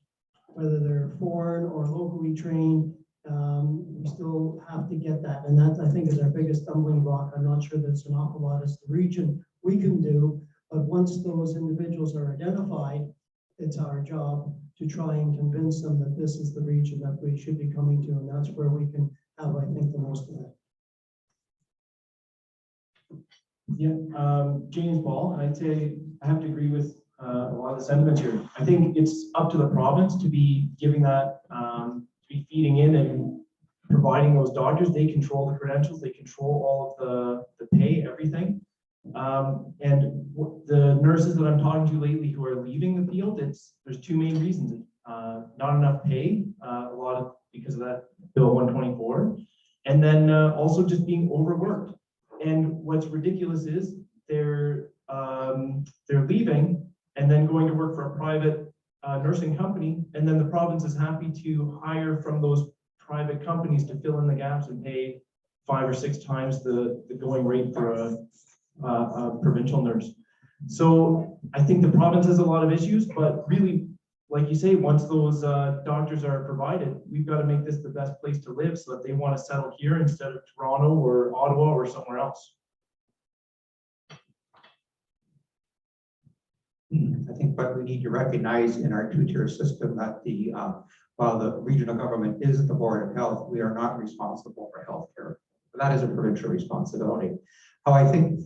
S8: whether they're foreign or locally trained. We still have to get that, and that I think is our biggest stumbling block. I'm not sure there's an awful lot as the region we can do, but once those individuals are identified, it's our job to try and convince them that this is the region that we should be coming to, and that's where we can have, I think, the most of that.
S3: Yeah, James Ball, I'd say I have to agree with a lot of the sentiments here. I think it's up to the province to be giving that, to be feeding in and providing those doctors. They control the credentials, they control all of the pay, everything. And the nurses that I'm talking to lately who are leaving the field, there's two main reasons. Not enough pay, a lot of because of that Bill 124, and then also just being overworked. And what's ridiculous is they're leaving and then going to work for a private nursing company, and then the province is happy to hire from those private companies to fill in the gaps and pay 5 or 6 times the going rate for a provincial nurse. So I think the province has a lot of issues, but really, like you say, once those doctors are provided, we've got to make this the best place to live so that they want to settle here instead of Toronto or Ottawa or somewhere else.
S2: I think what we need to recognize in our two-tier system that while the regional government is the Board of Health, we are not responsible for healthcare. That is a provincial responsibility. How I think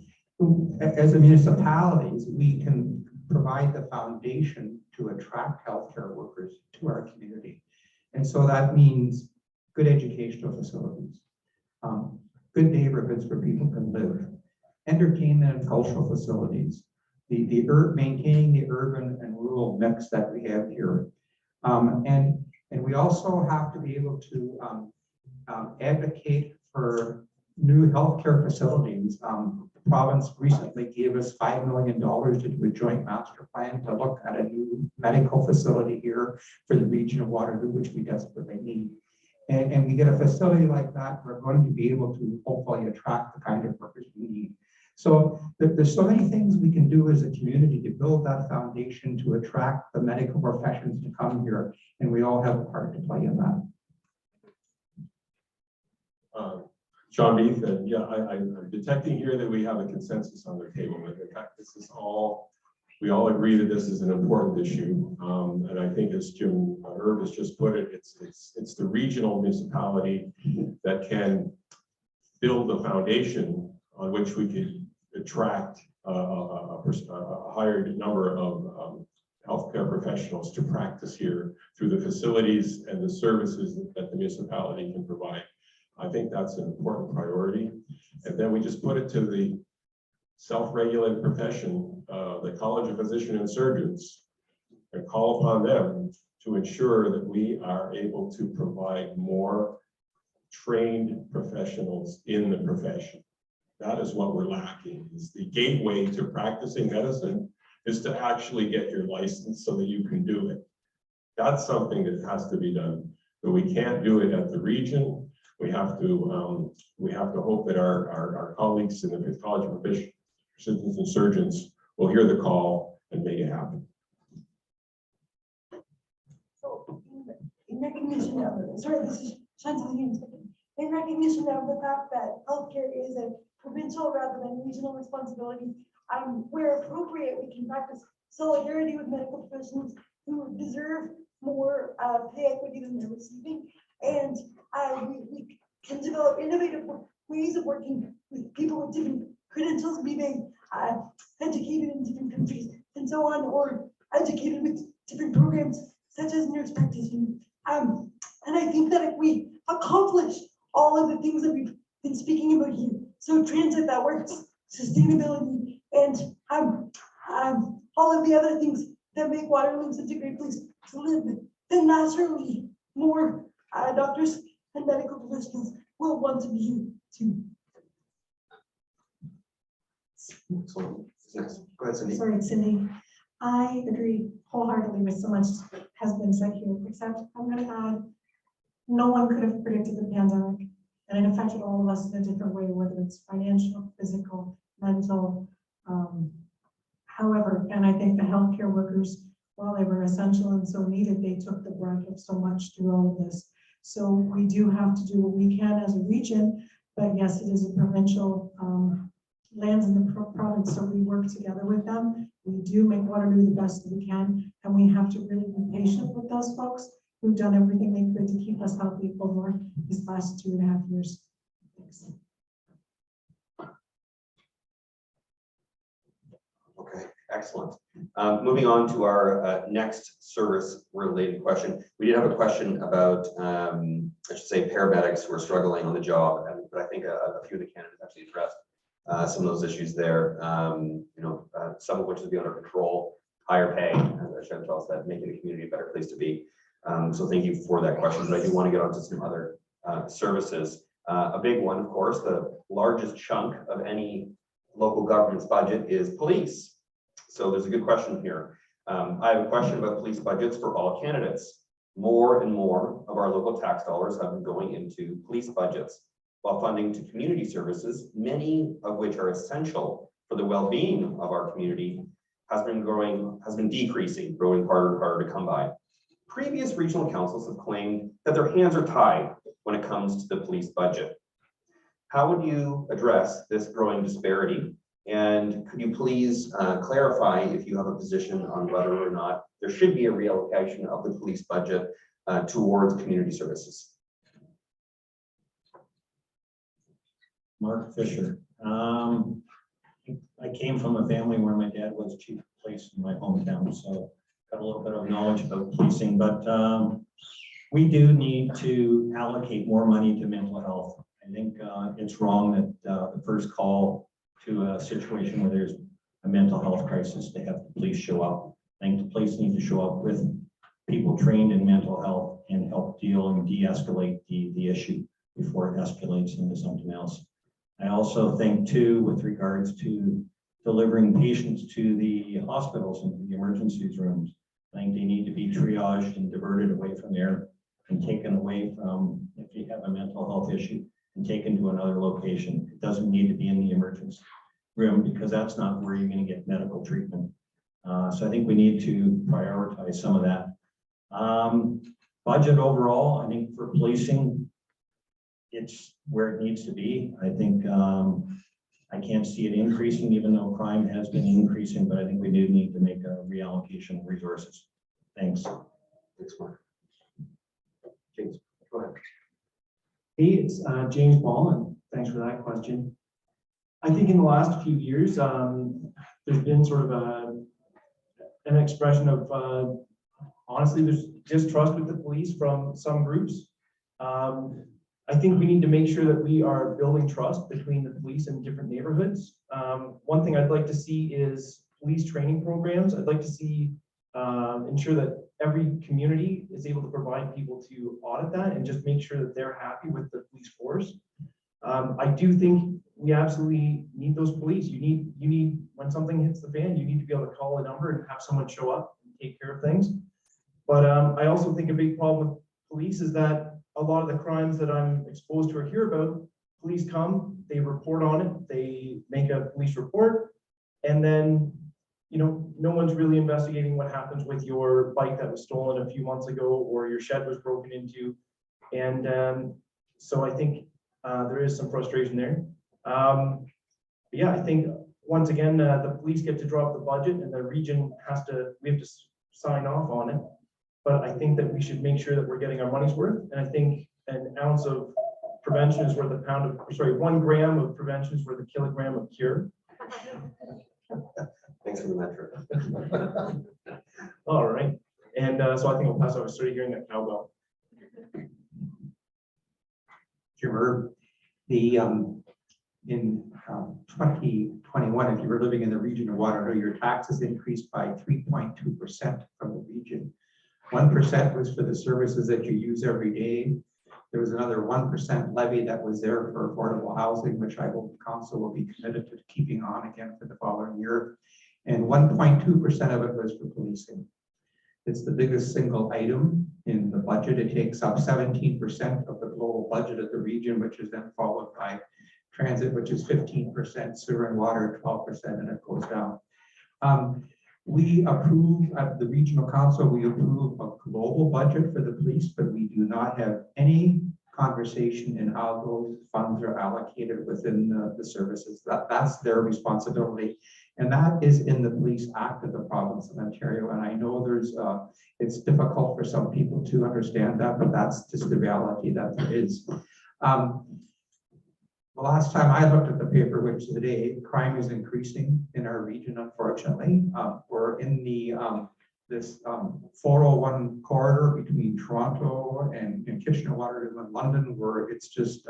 S2: as a municipalities, we can provide the foundation to attract healthcare workers to our community. And so that means good educational facilities, good neighborhoods where people can live, entertainment and cultural facilities, maintaining the urban and rural mix that we have here. And we also have to be able to advocate for new healthcare facilities. The province recently gave us $5 million to do a joint master plan to look at a new medical facility here for the region of Waterloo, which we desperately need. And we get a facility like that, we're going to be able to hopefully attract the kind of workers we need. So there's so many things we can do as a community to build that foundation to attract the medical professions to come here, and we all have a part to play in that.
S6: Sean Beath, and yeah, I'm detecting here that we have a consensus on the table. In fact, this is all, we all agree that this is an important issue. And I think as Jim Herb has just put it, it's the regional municipality that can build the foundation on which we could attract a higher number of healthcare professionals to practice here through the facilities and the services that the municipality can provide. I think that's an important priority. And then we just put it to the self-regulated profession, the College of Physician and Surgeons, and call upon them to ensure that we are able to provide more trained professionals in the profession. That is what we're lacking, is the gateway to practicing medicine is to actually get your license so that you can do it. That's something that has to be done, but we can't do it at the region. We have to hope that our colleagues in the College of Physicians and Surgeons will hear the call and make it happen.
S5: So in recognition of, sorry, this is Chantal Humes. In recognition of the fact that healthcare is a provincial rather than regional responsibility, where appropriate, we can practice solidarity with medical professionals who deserve more pay equity than they're receiving. And we can develop innovative ways of working with people with different credentials, be they educated in different countries and so on, or educated with different programs such as nurse practitioner. And I think that if we accomplish all of the things that we've been speaking about here, so transit that works, sustainability, and all of the other things that make Waterloo such a great place to live, then naturally more doctors and medical professionals will want to be here too.
S1: So, next, go ahead, Cindy.
S9: Sorry, Cindy. I agree wholeheartedly with so much has been said here, except I'm going to add, no one could have predicted the pandemic, and it affected all of us in a different way, whether it's financial, physical, mental, however, and I think the healthcare workers, while they were essential and so needed, they took the brunt of so much through all of this. So we do have to do what we can as a region, but yes, it is a provincial lands in the province, so we work together with them. We do make Waterloo the best that we can, and we have to really be patient with those folks who've done everything they could to keep us healthy over these last 2.5 years. Thanks.
S1: Okay, excellent. Moving on to our next service-related question. We did have a question about, I should say, paramedics who are struggling on the job, but I think a few of the candidates actually addressed some of those issues there. Some of which is beyond our control, higher pay, as Chantal said, making the community a better place to be. So thank you for that question. But I do want to get on to some other services. A big one, of course, the largest chunk of any local government's budget is police. So there's a good question here. I have a question about police budgets for all candidates. More and more of our local tax dollars have been going into police budgets, while funding to community services, many of which are essential for the well-being of our community, has been decreasing, growing harder and harder to come by. Previous regional councils have claimed that their hands are tied when it comes to the police budget. How would you address this growing disparity? And could you please clarify if you have a position on whether or not there should be a reallocation of the police budget towards community services?
S7: Mark Fisher. I came from a family where my dad was chief of place in my hometown, so got a little bit of knowledge about policing, but we do need to allocate more money to mental health. I think it's wrong that the first call to a situation where there's a mental health crisis, to have the police show up. I think the police need to show up with people trained in mental health and help deal and de-escalate the issue before it escalates into something else. I also think too, with regards to delivering patients to the hospitals and to the emergencies rooms, I think they need to be triaged and diverted away from there and taken away from, if you have a mental health issue, and taken to another location. It doesn't need to be in the emergency room because that's not where you're going to get medical treatment. So I think we need to prioritize some of that. Budget overall, I think for policing, it's where it needs to be. I think I can't see it increasing, even though crime has been increasing, but I think we do need to make a reallocation of resources. Thanks.
S1: Thanks, Mark. James, go ahead.
S3: Hey, it's James Ball, and thanks for that question. I think in the last few years, there's been sort of an expression of, honestly, there's distrust with the police from some groups. I think we need to make sure that we are building trust between the police and different neighborhoods. One thing I'd like to see is police training programs. I'd like to see ensure that every community is able to provide people to audit that and just make sure that they're happy with the police force. I do think we absolutely need those police. You need when something hits the fan, you need to be able to call a number and have someone show up and take care of things. But I also think a big problem with police is that a lot of the crimes that I'm exposed to or hear about, police come, they report on it, they make a police report, and then, you know, no one's really investigating what happens with your bike that was stolen a few months ago or your shed was broken into. And so I think there is some frustration there. Yeah, I think once again, the police get to drop the budget and the region we have to sign off on it. But I think that we should make sure that we're getting our money's worth. And I think an ounce of prevention is worth a pound of, sorry, 1 gram of prevention is worth a kilogram of cure.
S1: Thanks for the metric.
S3: All right. And so I think we'll pass over. Started hearing that cowbell.
S2: Jim, in 2021, if you were living in the region of Waterloo, your taxes increased by 3.2% from the region. 1% was for the services that you use every day. There was another 1% levy that was there for affordable housing, which I hope the council will be committed to keeping on again for the following year. And 1.2% of it was for policing. It's the biggest single item in the budget. It takes up 17% of the global budget of the region, which is then followed by transit, which is 15%, sewer and water 12%, and it goes down. We approve at the regional council, we approve a global budget for the police, but we do not have any conversation in how those funds are allocated within the services. That's their responsibility. And that is in the Police Act of the province of Ontario. And I know it's difficult for some people to understand that, but that's just the reality that there is. The last time I looked at the paper, which is today, crime is increasing in our region, unfortunately. We're in this 401 corridor between Toronto and Kitchener, Waterloo, and London, where it's just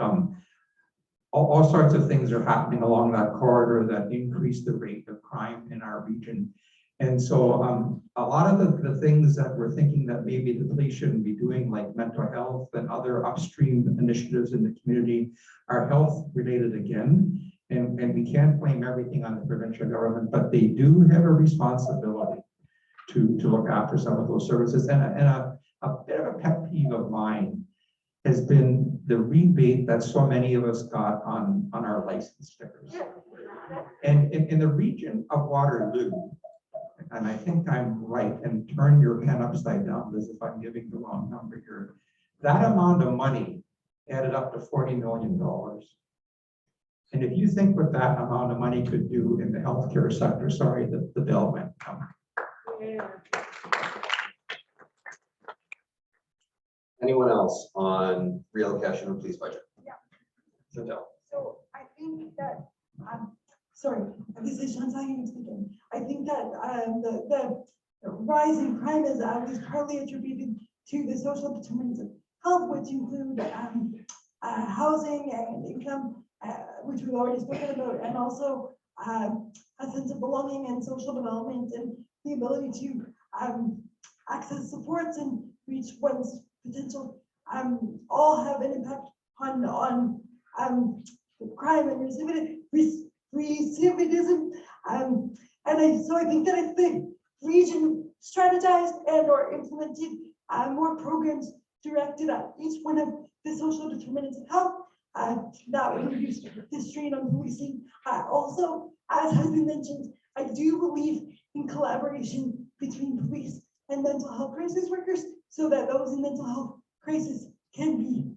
S2: all sorts of things are happening along that corridor that increase the rate of crime in our region. And so a lot of the things that we're thinking that maybe the police shouldn't be doing, like mental health and other upstream initiatives in the community, are health related again. And we can't blame everything on the provincial government, but they do have a responsibility to look after some of those services. And a bit of a pet peeve of mine has been the rebate that so many of us got on our license stickers. And in the region of Waterloo, and I think I'm right, and turn your pen upside down as if I'm giving the wrong number here. That amount of money added up to $40 million. And if you think what that amount of money could do in the healthcare sector, sorry, the bill went down.
S1: Anyone else on reallocation of police budget?
S5: Yeah.
S1: Chantel.
S5: So I think that sorry, this is Sean Simon speaking. I think that the rise in crime is partly attributed to the social determinants of health, which include housing and income, which we've already spoken about, and also a sense of belonging and social development and the ability to access supports and reach one's potential, all have an impact on crime and recidivism. So I think that if the region strategized and or implemented more programs directed at each one of the social determinants of health, that would reduce the strain on policing. Also, as has been mentioned, I do believe in collaboration between police and mental health crisis workers so that those in mental health crisis can be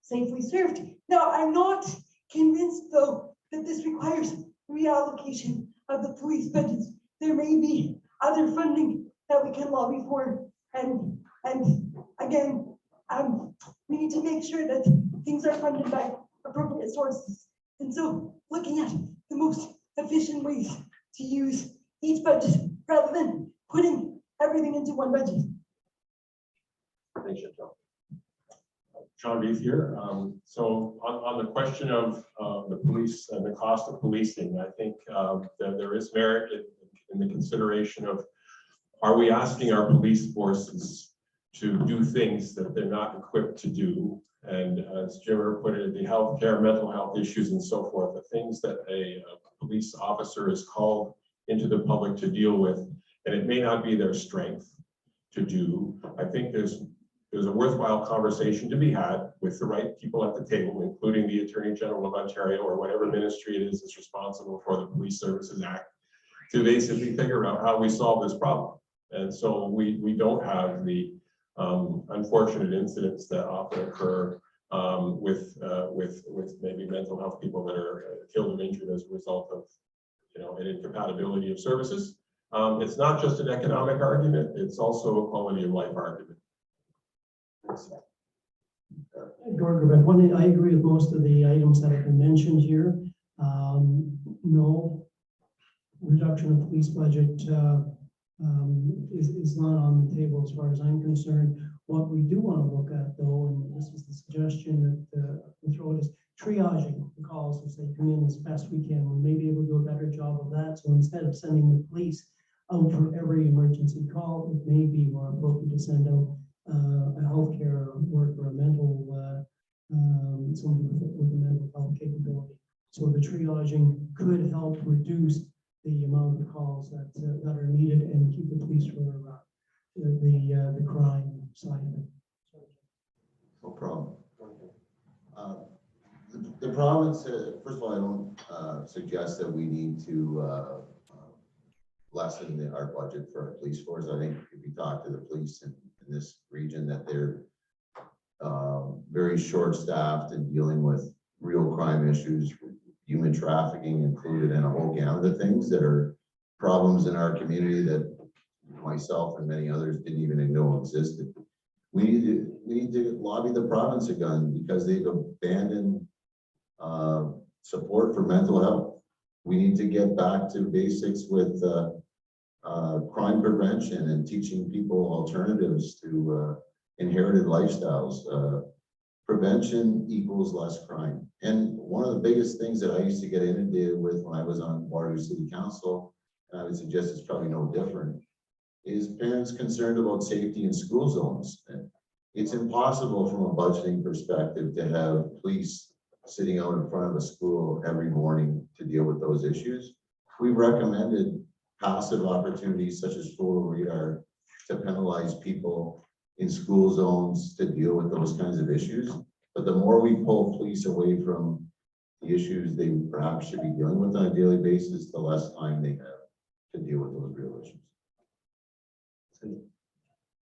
S5: safely served. Now, I'm not convinced though that this requires reallocation of the police budgets. There may be other funding that we can lobby for, and again, we need to make sure that things are funded by appropriate sources. And so looking at the most efficient ways to use each budget rather than putting everything into one budget.
S1: Thanks, Chantal.
S6: John Beef here. So on the question of the police and the cost of policing, I think that there is merit in the consideration of, are we asking our police forces to do things that they're not equipped to do? And as Jimmer put it, the healthcare, mental health issues and so forth, the things that a police officer is called into the public to deal with, and it may not be their strength to do. I think there's a worthwhile conversation to be had with the right people at the table, including the Attorney General of Ontario or whatever ministry it is that's responsible for the Police Services Act, to basically figure out how we solve this problem. And so we don't have the unfortunate incidents that often occur with maybe mental health people that are killed or injured as a result of, an incompatibility of services. It's not just an economic argument, it's also a quality of life argument.
S8: Gordon, I agree with most of the items that have been mentioned here. No reduction of police budget is not on the table as far as I'm concerned. What we do want to look at, though, and this is the suggestion that we throw, is triaging the calls as they come in as best we can. We may be able to do a better job of that. So instead of sending the police out for every emergency call, it may be more appropriate to send out a healthcare worker, a mental, somebody with a mental health capability. So the triaging could help reduce the amount of calls that are needed and keep the police from the crime side of it.
S4: No problem. The province, first of all, I don't suggest that we need to lessen our budget for our police force. I think if you talk to the police in this region, that they're very short-staffed and dealing with real crime issues, human trafficking included, and a whole gamut of things that are problems in our community that myself and many others didn't even know existed. We need to lobby the province again because they've abandoned support for mental health. We need to get back to basics with crime prevention and teaching people alternatives to inherited lifestyles. Prevention equals less crime. And one of the biggest things that I used to get inundated with when I was on Waterloo City Council, and I would suggest it's probably no different, is parents concerned about safety in school zones. And it's impossible from a budgeting perspective to have police sitting out in front of a school every morning to deal with those issues. We've recommended passive opportunities such as photo radar to penalize people in school zones to deal with those kinds of issues. But the more we pull police away from the issues they perhaps should be dealing with on a daily basis, the less time they have to deal with those real issues.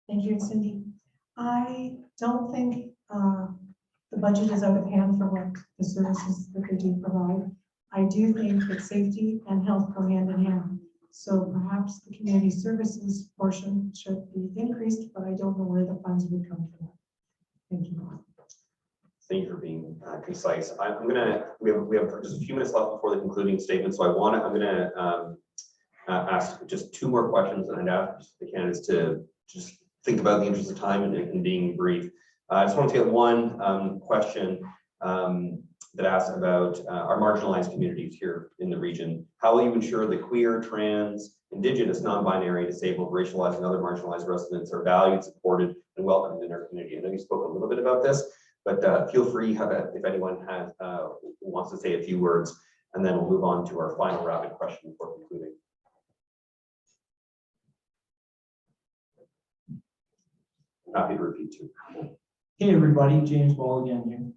S9: Thank you, Cindy. I don't think the budget is out of hand for what the services that they do provide. I do think that safety and health go hand in hand. So perhaps the community services portion should be increased, but I don't know where the funds would come from. Thank you.
S1: Thank you for being concise. We have just a few minutes left before the concluding statement, so I'm gonna ask just two more questions, and I'd ask the candidates to just think about the interest of time and being brief. I just want to get one question that asks about our marginalized communities here in the region. How will you ensure the queer, trans, Indigenous, non-binary, disabled, racialized, and other marginalized residents are valued, supported, and welcomed in our community? I know you spoke a little bit about this, but feel free if anyone has wants to say a few words, and then we'll move on to our final rapid question before concluding. Happy to repeat too.
S3: Hey, everybody, James Ball again here.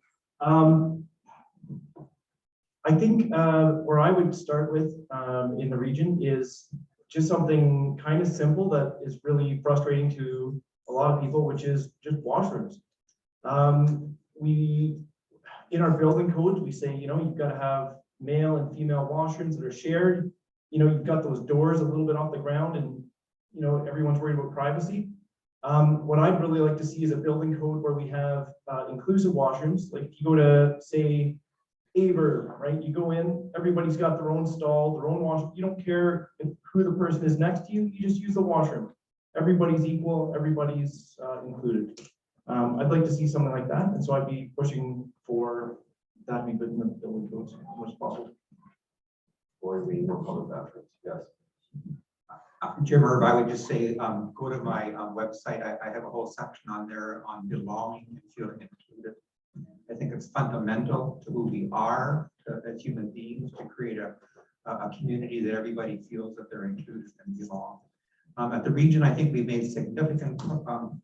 S3: I think where I would start with in the region is just something kind of simple that is really frustrating to a lot of people, which is just washrooms. In our building codes, we say, you've got to have male and female washrooms that are shared. You've got those doors a little bit off the ground, and everyone's worried about privacy. What I'd really like to see is a building code where we have inclusive washrooms. Like if you go to, say, Aver, right? You go in, everybody's got their own stall, their own washroom. You don't care who the person is next to you. You just use the washroom. Everybody's equal. Everybody's included. I'd like to see something like that, and so I'd be pushing for that to be put in the building codes as much as possible.
S1: Or we more public bathrooms, yes.
S2: Jim Herb, I would just say, go to my website. I have a whole section on there on belonging and feeling included. I think it's fundamental to who we are as human beings to create a community that everybody feels that they're included and belong. At the region, I think we've made significant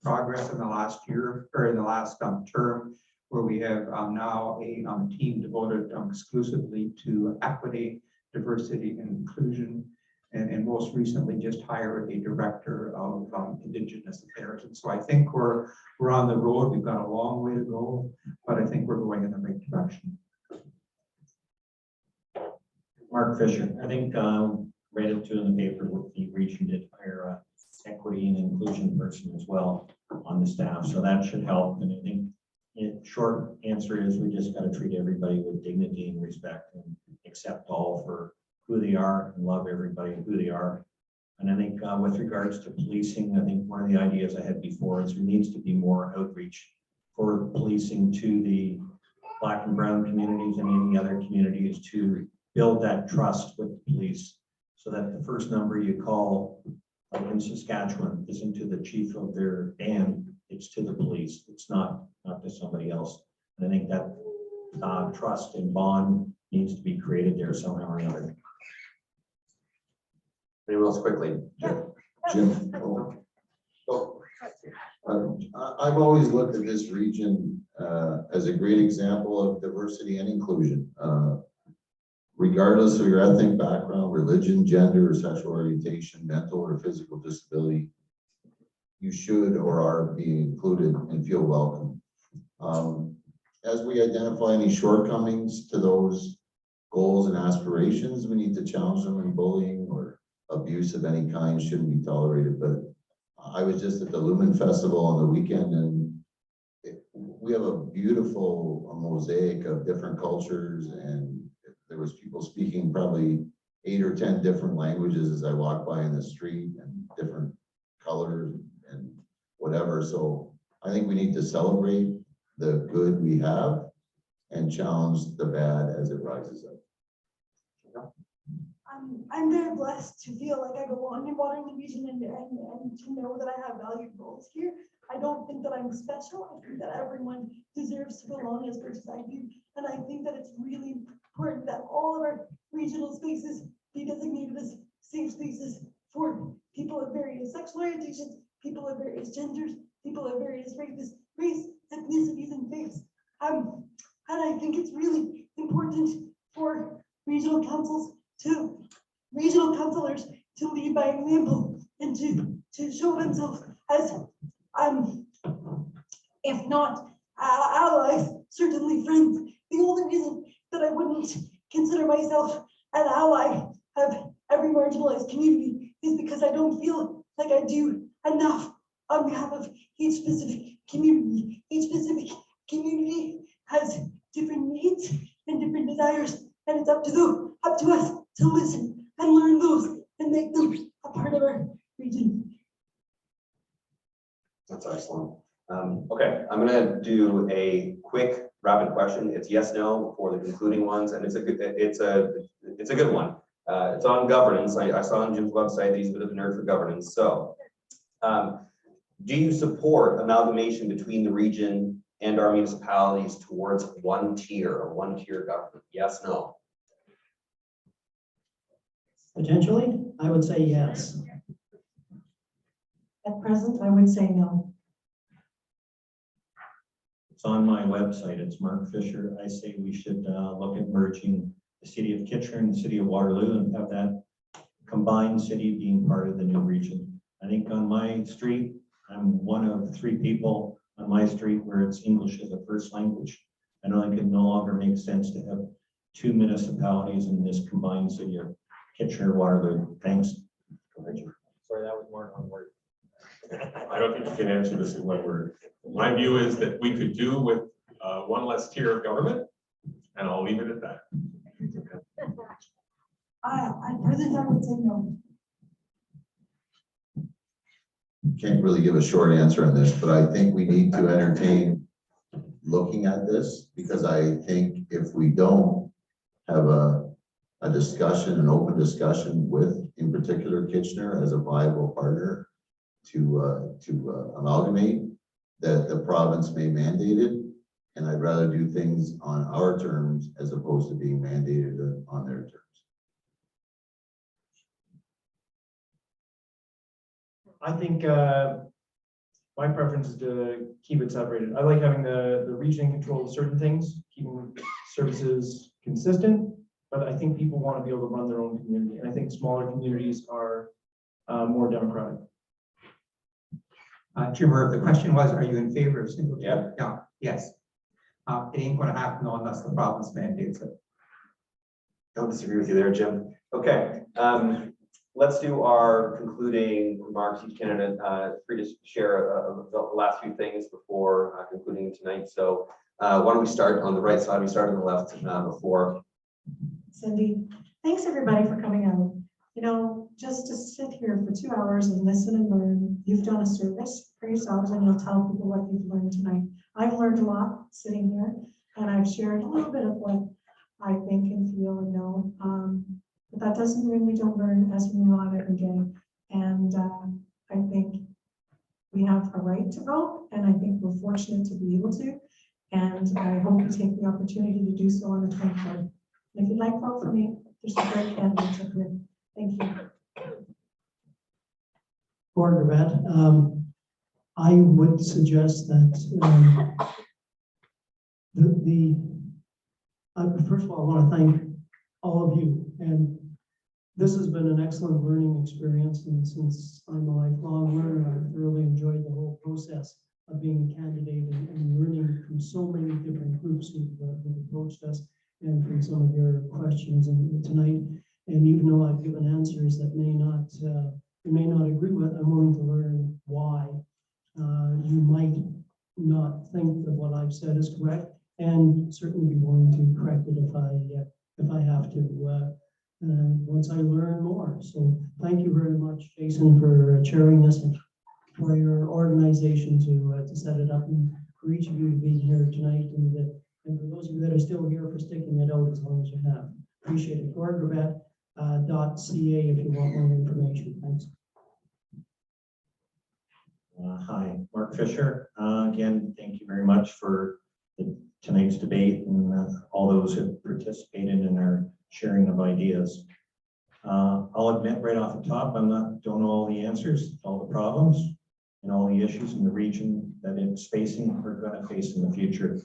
S2: progress in the last year or in the last term, where we have now a team devoted exclusively to equity, diversity, and inclusion. And most recently just hired a director of Indigenous affairs. And so I think we're on the road. We've got a long way to go, but I think we're going in the right direction.
S7: Mark Fisher, I think read it too in the paper with the region did hire equity and inclusion person as well on the staff. So that should help. And I think short answer is we just got to treat everybody with dignity and respect and accept all for who they are and love everybody who they are. And I think with regards to policing, I think one of the ideas I had before is there needs to be more outreach for policing to the Black and brown communities and any other communities to build that trust with the police so that the first number you call, like in Saskatchewan, isn't to the chief of their band, it's to the police. It's not to somebody else. And I think that trust and bond needs to be created there somehow or another.
S1: Anyone else quickly?
S4: Jim. I've always looked at this region as a great example of diversity and inclusion. Regardless of your ethnic background, religion, gender, or sexual orientation, mental or physical disability, you should or are being included and feel welcome. As we identify any shortcomings to those goals and aspirations, we need to challenge them, and bullying or abuse of any kind shouldn't be tolerated. But I was just at the Lumen Festival on the weekend, and we have a beautiful mosaic of different cultures, and there was people speaking probably 8 or 10 different languages as I walked by in the street, and different colors and whatever. So I think we need to celebrate the good we have and challenge the bad as it rises up.
S5: I'm very blessed to feel like I belong in Waterloo region and to know that I have valued roles here. I don't think that I'm special. I think that everyone deserves to belong as much as I do. And I think that it's really important that all of our regional spaces be designated as safe spaces for people of various sexual orientations, people of various genders, people of various races, race, ethnicities, and faiths. And I think it's really important for regional councillors to lead by example and to show themselves as if not allies, certainly friends. The only reason that I wouldn't consider myself an ally of every marginalized community is because I don't feel like I do enough on behalf of each specific community. Each specific community has different needs and different desires, and it's up to us to listen and learn those and make them a part of our region.
S1: That's excellent. Okay, I'm gonna do a quick rapid question. It's yes, no for the concluding ones, and it's a good one. It's on governance. I saw on Jim's website that he's a bit of a nerd for governance. So, do you support amalgamation between the region and our municipalities towards one tier government? Yes, no.
S8: Potentially, I would say yes.
S9: At present, I would say no.
S7: It's on my website. It's Mark Fisher. I say we should look at merging the city of Kitchener and the city of Waterloo and have that combined city being part of the new region. I think on my street, I'm one of 3 people on my street where it's English as a first language. I don't think it no longer makes sense to have 2 municipalities in this combined city of Kitchener, Waterloo. Thanks.
S10: Sorry, that was more than one word.
S6: I don't think you can answer this in one word. My view is that we could do with one less tier of government, and I'll leave it at that.
S5: At present, I would say no.
S4: Can't really give a short answer on this, but I think we need to entertain looking at this, because I think if we don't have a discussion, an open discussion with, in particular, Kitchener as a viable partner to amalgamate, that the province may mandate it. And I'd rather do things on our terms as opposed to being mandated on their terms.
S3: I think my preference is to keep it separated. I like having the region in control of certain things, keeping services consistent, but I think people want to be able to run their own community. And I think smaller communities are more democratic.
S2: Jim, the question was, are you in favor of single?
S1: Yeah.
S2: Yeah, yes. It ain't gonna happen unless the province mandates it.
S1: Don't disagree with you there, Jim. Okay, let's do our concluding remarks. Each candidate free to share the last few things before concluding tonight. So why don't we start on the right side? We start on the left before.
S9: Cindy, thanks everybody for coming out. You know, just to sit here for 2 hours and listen and learn, you've done a service for yourselves and you'll tell people what you've learned tonight. I've learned a lot sitting here and I've shared a little bit of what I think and feel and know. But that doesn't mean we don't learn as we move on every day. And I think we have a right to vote, and I think we're fortunate to be able to. And I hope you take the opportunity to do so on the 23rd. And if you'd like to vote for me, there's some great candidates up here. Thank you.
S8: Gordon Gravatt, I would suggest that first of all, I want to thank all of you, and this has been an excellent learning experience, and since I'm a lifelong learner, I've thoroughly enjoyed the whole process of being a candidate and learning from so many different groups who approached us and from some of your questions tonight. And even though I've given answers that you may not agree with, I'm willing to learn why you might not think that what I've said is correct, and certainly be willing to correct it if I have to once I learn more. So thank you very much, Jason, for chairing this and for your organization to set it up, and for each of you to be here tonight, and for those of you that are still here for sticking it out as long as you have. Appreciate it. GordonGravatt.ca if you want more information. Thanks.
S7: Hi, Mark Fisher. Again, thank you very much for tonight's debate and all those who participated in our sharing of ideas. I'll admit right off the top, don't know all the answers, all the problems, and all the issues in the region that it's facing or going to face in the future.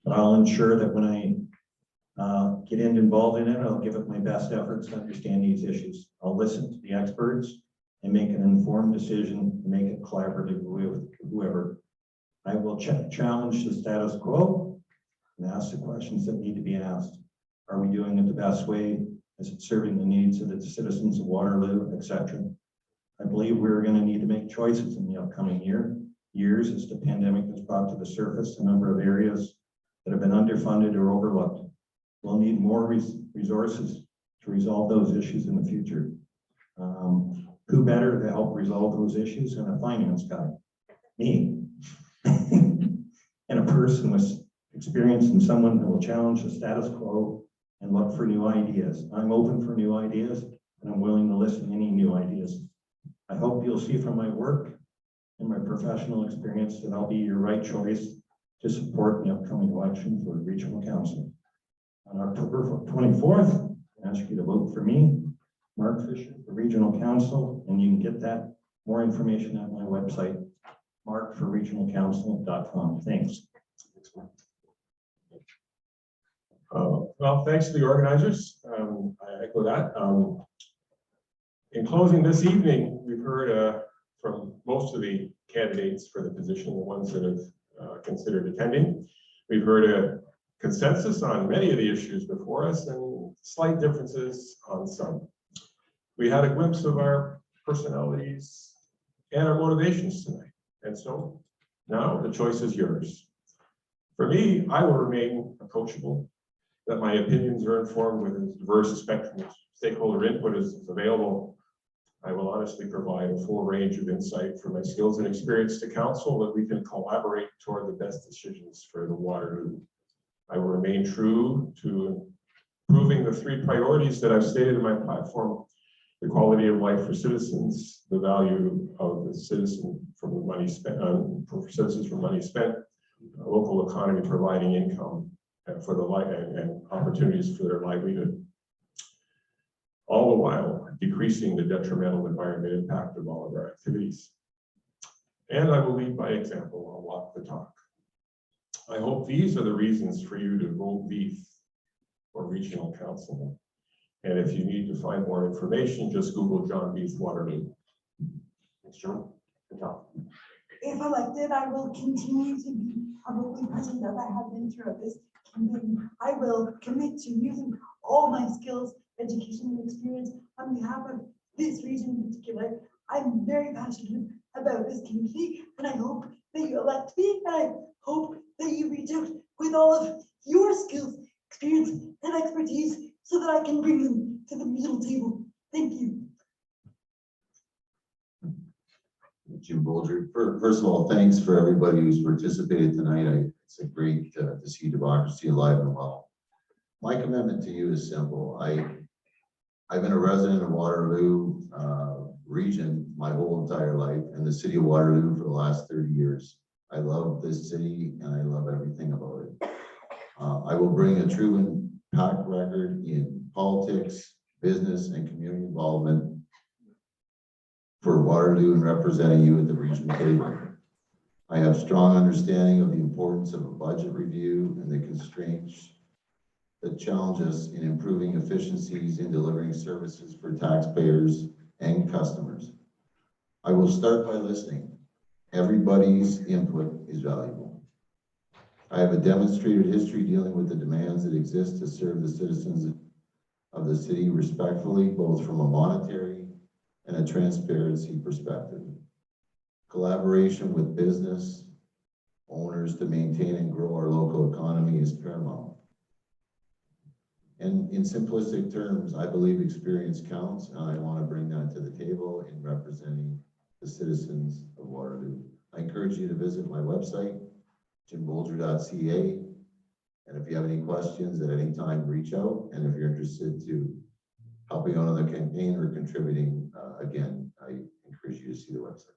S7: But I'll ensure that when I get involved in it, I'll give it my best efforts to understand these issues. I'll listen to the experts and make an informed decision and make it collaborative with whoever. I will challenge the status quo and ask the questions that need to be asked. Are we doing it the best way? Is it serving the needs of the citizens of Waterloo, etc.? I believe we're going to need to make choices in the upcoming years as the pandemic has brought to the surface a number of areas that have been underfunded or overlooked. We'll need more resources to resolve those issues in the future. Who better to help resolve those issues than a finance guy? Me. And a person with experience and someone who will challenge the status quo and look for new ideas. I'm open for new ideas and I'm willing to listen to any new ideas. I hope you'll see from my work and my professional experience that I'll be your right choice to support the upcoming election for Regional Council. On October 24th, I ask you to vote for me, Mark Fisher, for Regional Council, and you can get that more information at my website, markforregionalcouncil.com. Thanks.
S6: Well, thanks to the organizers. I echo that. In closing this evening, we've heard from most of the candidates for the position, the ones that have considered attending. We've heard a consensus on many of the issues before us and slight differences on some. We had a glimpse of our personalities and our motivations tonight. And so now the choice is yours. For me, I will remain approachable, that my opinions are informed with as diverse a spectrum of stakeholder input as is available. I will honestly provide a full range of insight from my skills and experience to council that we can collaborate toward the best decisions for the Waterloo. I will remain true to improving the three priorities that I've stated in my platform: the quality of life for citizens, the value of the citizen from the money spent, for citizens from money spent, a local economy providing income for the life and opportunities for their livelihood, all the while decreasing the detrimental environmental impact of all of our activities. And I will lead by example. I'll walk the talk. I hope these are the reasons for you to vote VEEF for Regional Council. And if you need to find more information, just Google John Beef Waterloo. Thanks, John. Good talk.
S5: If elected, I will continue to be publicly present as I have been throughout this campaign. I will commit to using all my skills, education, and experience on behalf of this region in particular. I'm very passionate about this community, and I hope that you elect me, and I hope that you reach out with all of your skills, experience, and expertise so that I can bring them to the middle table. Thank you.
S4: Jim Bolger. First of all, thanks for everybody who's participated tonight. It's a great to see democracy alive and well. My commitment to you is simple. I've been a resident of Waterloo region my whole entire life, and the city of Waterloo for the last 30 years. I love this city and I love everything about it. I will bring a true impact record in politics, business, and community involvement for Waterloo and representing you at the regional table. I have strong understanding of the importance of a budget review and the constraints that challenge us in improving efficiencies in delivering services for taxpayers and customers. I will start by listening. Everybody's input is valuable. I have a demonstrated history dealing with the demands that exist to serve the citizens of the city respectfully, both from a monetary and a transparency perspective. Collaboration with business owners to maintain and grow our local economy is paramount. And in simplistic terms, I believe experience counts, and I want to bring that to the table in representing the citizens of Waterloo. I encourage you to visit my website, jimbolger.ca, and if you have any questions at any time, reach out. And if you're interested to helping out on the campaign or contributing, again, I encourage you to see the website.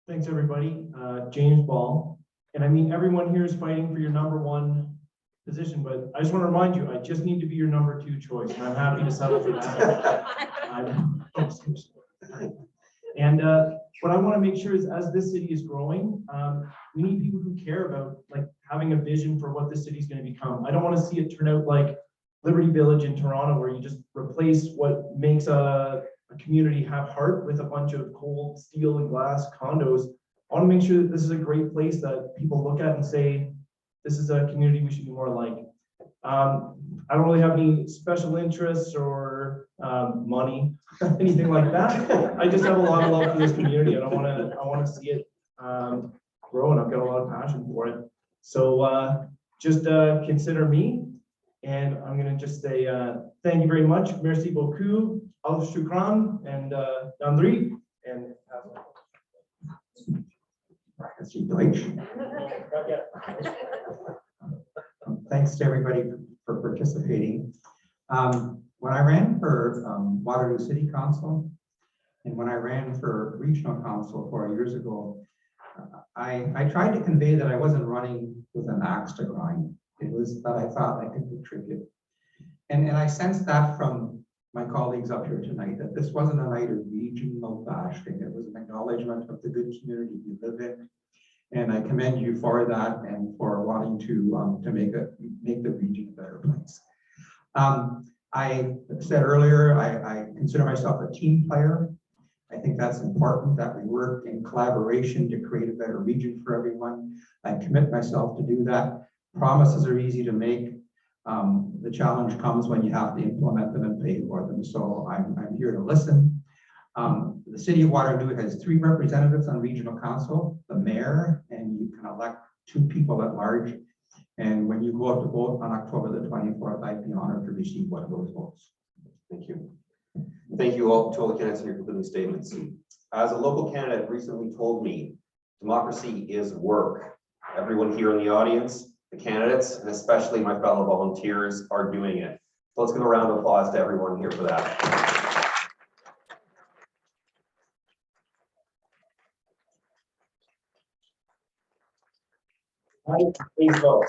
S3: Thanks, everybody. James Ball. And I mean, everyone here is fighting for your #1 position, but I just want to remind you, I just need to be your #2 choice, and I'm happy to settle for that. And what I want to make sure is, as this city is growing, we need people who care about like having a vision for what this city is going to become. I don't want to see it turn out like Liberty Village in Toronto, where you just replace what makes a community have heart with a bunch of cold steel and glass condos. I want to make sure that this is a great place that people look at and say, this is a community we should be more like. I don't really have any special interests or money, anything like that. I just have a lot of love for this community, and I want to see it grow, and I've got a lot of passion for it. So just consider me, and I'm gonna just say thank you very much, merci beaucoup, al shukran, and nandri, and
S2: Is he Deutsch? Thanks to everybody for participating. When I ran for Waterloo City Council and when I ran for Regional Council 4 years ago, I tried to convey that I wasn't running with an axe to grind. It was that I thought I could contribute. And I sensed that from my colleagues up here tonight, that this wasn't a night of regional bashing. It was an acknowledgement of the good community we live in. And I commend you for that and for wanting to make the region a better place. I said earlier, I consider myself a team player. I think that's important that we work in collaboration to create a better region for everyone. I commit myself to do that. Promises are easy to make. The challenge comes when you have to implement them and pay for them. So I'm here to listen. The city of Waterloo has 3 representatives on regional council, the mayor, and you can elect 2 people at large. And when you go out to vote on October the 24th, I'd be honored to receive one of those votes.
S1: Thank you. Thank you all to all the candidates in your concluding statements. As a local candidate recently told me, democracy is work. Everyone here in the audience, the candidates, and especially my fellow volunteers are doing it. So let's give a round of applause to everyone here for that. Please vote.